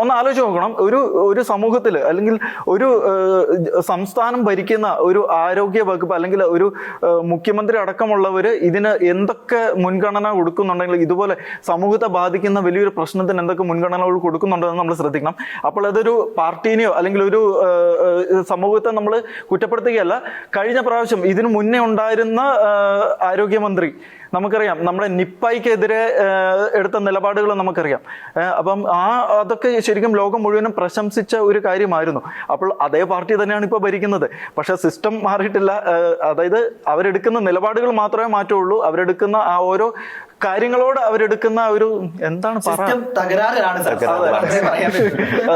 ഒന്ന് ആലോചിച്ച് നോക്കണം, ഒരു സമൂഹത്തിൽ അല്ലെങ്കിൽ ഒരു സംസ്ഥാനം ഭരിക്കുന്ന ഒരു ആരോഗ്യ വകുപ്പ് അല്ലെങ്കിൽ ഒരു മുഖ്യമന്ത്രി അടക്കമുള്ളവർ ഇതിന് എന്തൊക്കെ മുൻഗണന കൊടുക്കുന്നുണ്ടെങ്കിൽ, ഇതുപോലെ സമൂഹത്തെ ബാധിക്കുന്ന വലിയൊരു പ്രശ്നത്തിന് എന്തൊക്കെ മുൻഗണനകൾ കൊടുക്കുന്നുണ്ടെന്ന് നമ്മൾ ശ്രദ്ധിക്കണം. അപ്പോൾ അതൊരു പാർട്ടീനെയോ അല്ലെങ്കിൽ ഒരു സമൂഹത്തെ നമ്മൾ കുറ്റപ്പെടുത്തുകയല്ല. കഴിഞ്ഞ പ്രാവശ്യം ഇതിനു മുന്നേ ഉണ്ടായിരുന്ന ആരോഗ്യമന്ത്രി നമുക്കറിയാം, നമ്മുടെ നിപ്പായ്ക്കെതിരെ എടുത്ത നിലപാടുകൾ നമുക്കറിയാം. അപ്പം അതൊക്കെ ശരിക്കും ലോകം മുഴുവനും പ്രശംസിച്ച ഒരു കാര്യമായിരുന്നു. അപ്പോൾ അതേ പാർട്ടി തന്നെയാണ് ഇപ്പോൾ ഭരിക്കുന്നത്. പക്ഷെ സിസ്റ്റം മാറിയിട്ടില്ല. അതായത് അവരെടുക്കുന്ന നിലപാടുകൾ മാത്രമേ മാറ്റുള്ളൂ. അവരെടുക്കുന്ന ആ ഓരോ കാര്യങ്ങളോട് അവരെടുക്കുന്ന ഒരു എന്താണ് തകരാറാണ്.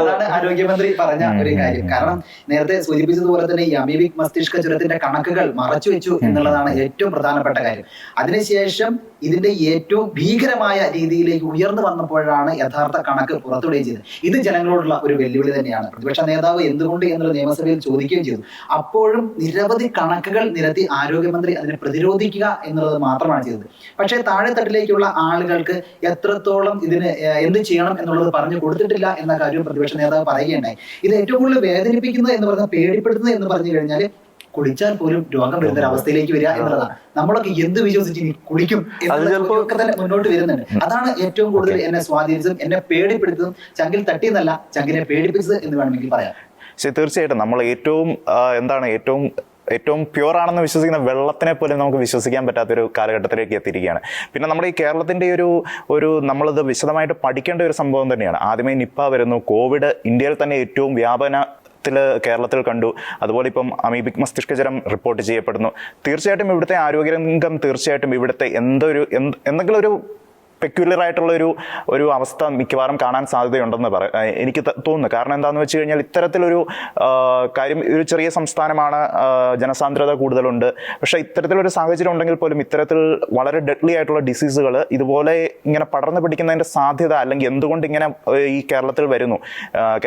അതാണ് ആരോഗ്യമന്ത്രി പറഞ്ഞ ഒരു കാര്യം. കാരണം നേരത്തെ സൂചിപ്പിച്ചതുപോലെ തന്നെ ഈ അമീബിക് മസ്തിഷ്ക ജ്വരത്തിന്റെ കണക്കുകൾ മറച്ചു വെച്ചു എന്നുള്ളതാണ് ഏറ്റവും പ്രധാനപ്പെട്ട കാര്യം. അതിനുശേഷം ഇതിന്റെ ഏറ്റവും ഭീകരമായ രീതിയിലേക്ക് ഉയർന്നു വന്നപ്പോഴാണ് യഥാർത്ഥ കണക്ക് പുറത്തുവിടുകയും ചെയ്തത്. ഇത് ജനങ്ങളോടുള്ള ഒരു വെല്ലുവിളി തന്നെയാണ്. പ്രതിപക്ഷ നേതാവ് എന്തുകൊണ്ട് എന്നുള്ള നിയമസഭയിൽ ചോദിക്കുകയും ചെയ്തു. അപ്പോഴും നിരവധി കണക്കുകൾ നിരത്തി ആരോഗ്യമന്ത്രി അതിനെ പ്രതിരോധിക്കുക എന്നുള്ളത് മാത്രമാണ് ചെയ്തത്. പക്ഷേ താഴെത്തട്ടിലേക്കുള്ള ആളുകൾക്ക് എത്രത്തോളം ഇതിന് എന്ത് ചെയ്യണം എന്നുള്ളത് പറഞ്ഞു കൊടുത്തിട്ടില്ല എന്ന കാര്യം പ്രതിപക്ഷ നേതാവ് പറയുകയുണ്ടായി. ഇത് ഏറ്റവും കൂടുതൽ വേദനിപ്പിക്കുന്നത് എന്ന് പറഞ്ഞാൽ, പേടിപ്പെടുത്തുന്നത് എന്ന് പറഞ്ഞു കഴിഞ്ഞാൽ, കുളിച്ചാൽ പോലും രോഗം വരുന്ന ഒരു അവസ്ഥയിലേക്ക് വരിക എന്നുള്ളതാണ്. നമ്മളൊക്കെ എന്ത് വിശ്വസിച്ച് ഇനി കുളിക്കും എന്നൊക്കെ തന്നെ മുന്നോട്ട് വരുന്നുണ്ട്. അതാണ് ഏറ്റവും കൂടുതൽ എന്നെ സ്വാധീനിച്ചതും എന്നെ പേടിപ്പെടുത്തതും. ചങ്കിൽ തട്ടിയെന്നല്ല, ചങ്കിനെ പേടിപ്പിച്ചത് എന്ന് വേണമെങ്കിൽ പറയാം. ശരി, തീർച്ചയായിട്ടും നമ്മൾ ഏറ്റവും പ്യുവർ ആണെന്ന് വിശ്വസിക്കുന്ന വെള്ളത്തിനെ പോലും നമുക്ക് വിശ്വസിക്കാൻ പറ്റാത്തൊരു കാലഘട്ടത്തിലേക്ക് എത്തിയിരിക്കുകയാണ്. പിന്നെ നമ്മുടെ ഈ കേരളത്തിൻ്റെ ഒരു നമ്മളിത് വിശദമായിട്ട് പഠിക്കേണ്ട ഒരു സംഭവം തന്നെയാണ്. ആദ്യമേ നിപ്പ വരുന്നു, കോവിഡ് ഇന്ത്യയിൽ തന്നെ ഏറ്റവും കേരളത്തിൽ കണ്ടു. അതുപോലെ ഇപ്പം അമീബിക് മസ്തിഷ്ക ജ്വരം റിപ്പോർട്ട് ചെയ്യപ്പെടുന്നു. തീർച്ചയായിട്ടും ഇവിടുത്തെ ആരോഗ്യരംഗം തീർച്ചയായിട്ടും ഇവിടുത്തെ എന്തെങ്കിലും ഒരു പെക്യുലർ ആയിട്ടുള്ള ഒരു അവസ്ഥ മിക്കവാറും കാണാൻ സാധ്യതയുണ്ടെന്ന് എനിക്ക് തോന്നുന്നു. കാരണം എന്താണെന്ന് വെച്ച് കഴിഞ്ഞാൽ, ഇത്തരത്തിലൊരു കാര്യം, ഒരു ചെറിയ സംസ്ഥാനമാണ്, ജനസാന്ദ്രത കൂടുതലുണ്ട്. പക്ഷേ ഇത്തരത്തിലൊരു സാഹചര്യം ഉണ്ടെങ്കിൽ പോലും ഇത്തരത്തിൽ വളരെ ഡെഡ്ലി ആയിട്ടുള്ള ഡിസീസുകൾ ഇതുപോലെ ഇങ്ങനെ പടർന്നു പിടിക്കുന്നതിൻ്റെ സാധ്യത, അല്ലെങ്കിൽ എന്തുകൊണ്ട് ഇങ്ങനെ ഈ കേരളത്തിൽ വരുന്നു?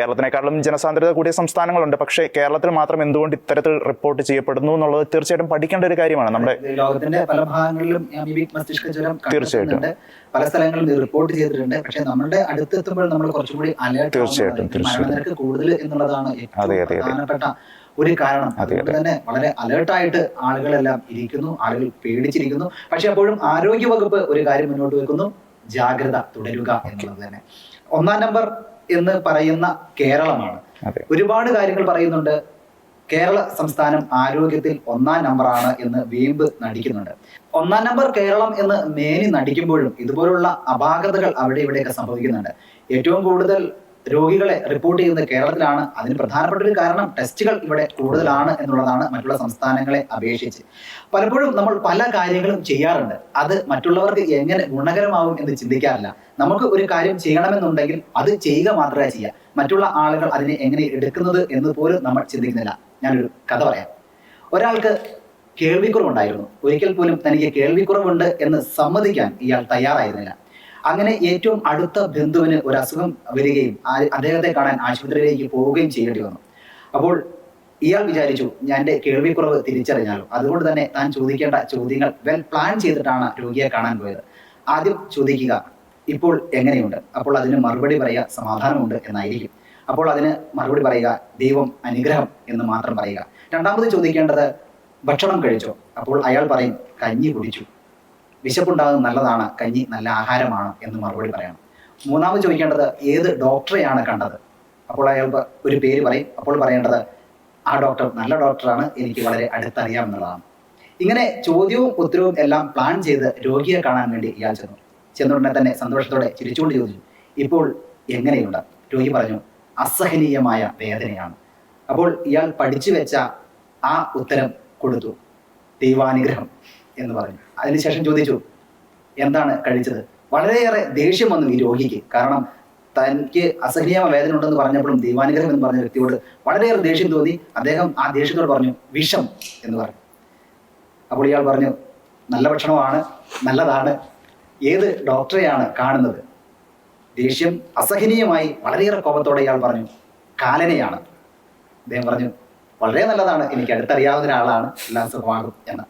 കേരളത്തിനേക്കാളും ജനസാന്ദ്രത കൂടിയ സംസ്ഥാനങ്ങളുണ്ട്. പക്ഷേ കേരളത്തിൽ മാത്രം എന്തുകൊണ്ട് ഇത്തരത്തിൽ റിപ്പോർട്ട് ചെയ്യപ്പെടുന്നു എന്നുള്ളത് തീർച്ചയായിട്ടും പഠിക്കേണ്ട ഒരു കാര്യമാണ്. നമ്മുടെ ലോകത്തിന്റെ പല ഭാഗങ്ങളിലും തീർച്ചയായിട്ടും പല സ്ഥലങ്ങളിൽ റിപ്പോർട്ട് ചെയ്തിട്ടുണ്ട്. പക്ഷെ നമ്മുടെ അടുത്തെത്തുമ്പോൾ നമ്മൾ കുറച്ചുകൂടി അലേർട്ട്, മരണനിരക്ക് കൂടുതൽ എന്നുള്ളതാണ് ഏറ്റവും പ്രധാനപ്പെട്ട ഒരു കാരണം. അതുകൊണ്ട് തന്നെ വളരെ അലേർട്ടായിട്ട് ആളുകളെല്ലാം ഇരിക്കുന്നു, ആളുകൾ പേടിച്ചിരിക്കുന്നു. പക്ഷെ അപ്പോഴും ആരോഗ്യവകുപ്പ് ഒരു കാര്യം മുന്നോട്ട് വെക്കുന്നു, ജാഗ്രത തുടരുക എന്നുള്ളത് തന്നെ. 1-ാം നമ്പർ എന്ന് പറയുന്ന കേരളമാണ്. ഒരുപാട് കാര്യങ്ങൾ പറയുന്നുണ്ട്. കേരള സംസ്ഥാനം ആരോഗ്യത്തിൽ 1-ാം നമ്പറാണ് എന്ന് വീമ്പ് നടിക്കുന്നുണ്ട്. 1-ാം നമ്പർ കേരളം എന്ന് മേനി നടിക്കുമ്പോഴും ഇതുപോലുള്ള അപാകതകൾ അവിടെ ഇവിടെയൊക്കെ സംഭവിക്കുന്നുണ്ട്. ഏറ്റവും കൂടുതൽ രോഗികളെ റിപ്പോർട്ട് ചെയ്യുന്നത് കേരളത്തിലാണ്. അതിന് പ്രധാനപ്പെട്ട ഒരു കാരണം ടെസ്റ്റുകൾ ഇവിടെ കൂടുതലാണ് എന്നുള്ളതാണ് മറ്റുള്ള സംസ്ഥാനങ്ങളെ അപേക്ഷിച്ച്. പലപ്പോഴും നമ്മൾ പല കാര്യങ്ങളും ചെയ്യാറുണ്ട്, അത് മറ്റുള്ളവർക്ക് എങ്ങനെ ഗുണകരമാവും എന്ന് ചിന്തിക്കാറില്ല. നമുക്ക് ഒരു കാര്യം ചെയ്യണമെന്നുണ്ടെങ്കിൽ അത് ചെയ്യുക മാത്രമേ ചെയ്യുക. മറ്റുള്ള ആളുകൾ അതിനെ എങ്ങനെ എടുക്കുന്നത് എന്ന് പോലും നമ്മൾ ചിന്തിക്കുന്നില്ല. ഞാനൊരു കഥ പറയാം. ഒരാൾക്ക് കേൾവിക്കുറവുണ്ടായിരുന്നു. ഒരിക്കൽ പോലും തനിക്ക് കേൾവിക്കുറവുണ്ട് എന്ന് സമ്മതിക്കാൻ ഇയാൾ തയ്യാറായിരുന്നില്ല. അങ്ങനെ ഏറ്റവും അടുത്ത ബന്ധുവിന് ഒരു അസുഖം വരികയും അദ്ദേഹത്തെ കാണാൻ ആശുപത്രിയിലേക്ക് പോവുകയും ചെയ്യേണ്ടി വന്നു. അപ്പോൾ ഇയാൾ വിചാരിച്ചു, ഞാൻ എൻ്റെ കേൾവിക്കുറവ് തിരിച്ചറിഞ്ഞാലോ, അതുകൊണ്ട് തന്നെ താൻ ചോദിക്കേണ്ട ചോദ്യങ്ങൾ വെൽ പ്ലാൻ ചെയ്തിട്ടാണ് രോഗിയെ കാണാൻ പോയത്. ആദ്യം ചോദിക്കുക, ഇപ്പോൾ എങ്ങനെയുണ്ട്? അപ്പോൾ അതിന് മറുപടി പറയുക സമാധാനമുണ്ട് എന്നായിരിക്കും. അപ്പോൾ അതിന് മറുപടി പറയുക ദൈവം അനുഗ്രഹം എന്ന് മാത്രം പറയുക. രണ്ടാമത് ചോദിക്കേണ്ടത് ഭക്ഷണം കഴിച്ചോ? അപ്പോൾ അയാൾ പറയും കഞ്ഞി കുടിച്ചു. വിശപ്പുണ്ടാകുന്നത് നല്ലതാണ്, കഞ്ഞി നല്ല ആഹാരമാണ് എന്ന് മറുപടി പറയണം. മൂന്നാമത് ചോദിക്കേണ്ടത് ഏത് ഡോക്ടറെയാണ് കണ്ടത്? അപ്പോൾ അയാൾ ഒരു പേര് പറയും. അപ്പോൾ പറയേണ്ടത് ആ ഡോക്ടർ നല്ല ഡോക്ടറാണ്, എനിക്ക് വളരെ അടുത്തറിയാമെന്നുള്ളതാണ്. ഇങ്ങനെ ചോദ്യവും ഉത്തരവും എല്ലാം പ്ലാൻ ചെയ്ത് രോഗിയെ കാണാൻ വേണ്ടി ഇയാൾ ചെന്നുടനെ തന്നെ സന്തോഷത്തോടെ ചിരിച്ചുകൊണ്ട് ചോദിച്ചു, ഇപ്പോൾ എങ്ങനെയുണ്ട്? രോഗി പറഞ്ഞു, അസഹനീയമായ വേദനയാണ്. അപ്പോൾ ഇയാൾ പഠിച്ചു വെച്ച ആ ഉത്തരം കൊടുത്തു, ദൈവാനുഗ്രഹം എന്ന് പറഞ്ഞു. അതിനുശേഷം ചോദിച്ചു എന്താണ് കഴിച്ചത്. വളരെയേറെ ദേഷ്യം വന്നു ഈ രോഗിക്ക്. കാരണം തനിക്ക് അസഹനീയമായ വേദന ഉണ്ടെന്ന് പറഞ്ഞപ്പോഴും ദൈവാനുഗ്രഹം എന്ന് പറഞ്ഞ വ്യക്തിയോട് വളരെയേറെ ദേഷ്യം തോന്നി. അദ്ദേഹം ആ ദേഷ്യത്തോട് പറഞ്ഞു വിഷം എന്ന് പറഞ്ഞു. അപ്പോൾ ഇയാൾ പറഞ്ഞു നല്ല ഭക്ഷണമാണ്, നല്ലതാണ്, ഏത് ഡോക്ടറെയാണ് കാണുന്നത്? ദേഷ്യം അസഹനീയമായി വളരെയേറെ കോപത്തോടെ ഇയാൾ പറഞ്ഞു കാലനെയാണ്. അദ്ദേഹം പറഞ്ഞു വളരെ നല്ലതാണ്, എനിക്ക് അടുത്തറിയാവുന്ന ഒരാളാണ്, എല്ലാം സുഖമാകും എന്ന്.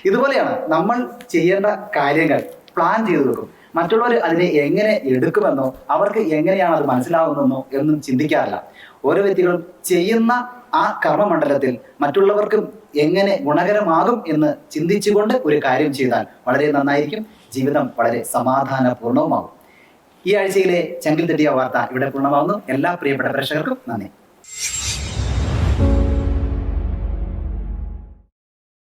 ഇതുപോലെയാണ് നമ്മൾ ചെയ്യേണ്ട കാര്യങ്ങൾ പ്ലാൻ ചെയ്തു വെക്കും. മറ്റുള്ളവർ അതിനെ എങ്ങനെ എടുക്കുമെന്നോ അവർക്ക് എങ്ങനെയാണ് അത് മനസ്സിലാവുന്നതെന്നോ എന്നും ചിന്തിക്കാറില്ല. ഓരോ വ്യക്തികളും ചെയ്യുന്ന ആ കർമ്മമണ്ഡലത്തിൽ മറ്റുള്ളവർക്കും എങ്ങനെ ഗുണകരമാകും എന്ന് ചിന്തിച്ചുകൊണ്ട് ഒരു കാര്യം ചെയ്താൽ വളരെ നന്നായിരിക്കും. ജീവിതം വളരെ സമാധാനപൂർണവുമാകും. ഈ ആഴ്ചയിലെ ചങ്കിൽ തെറ്റിയ വാർത്ത ഇവിടെ പൂർണ്ണമാകുന്നു. എല്ലാ പ്രിയപ്പെട്ട പ്രേക്ഷകർക്കും നന്ദി.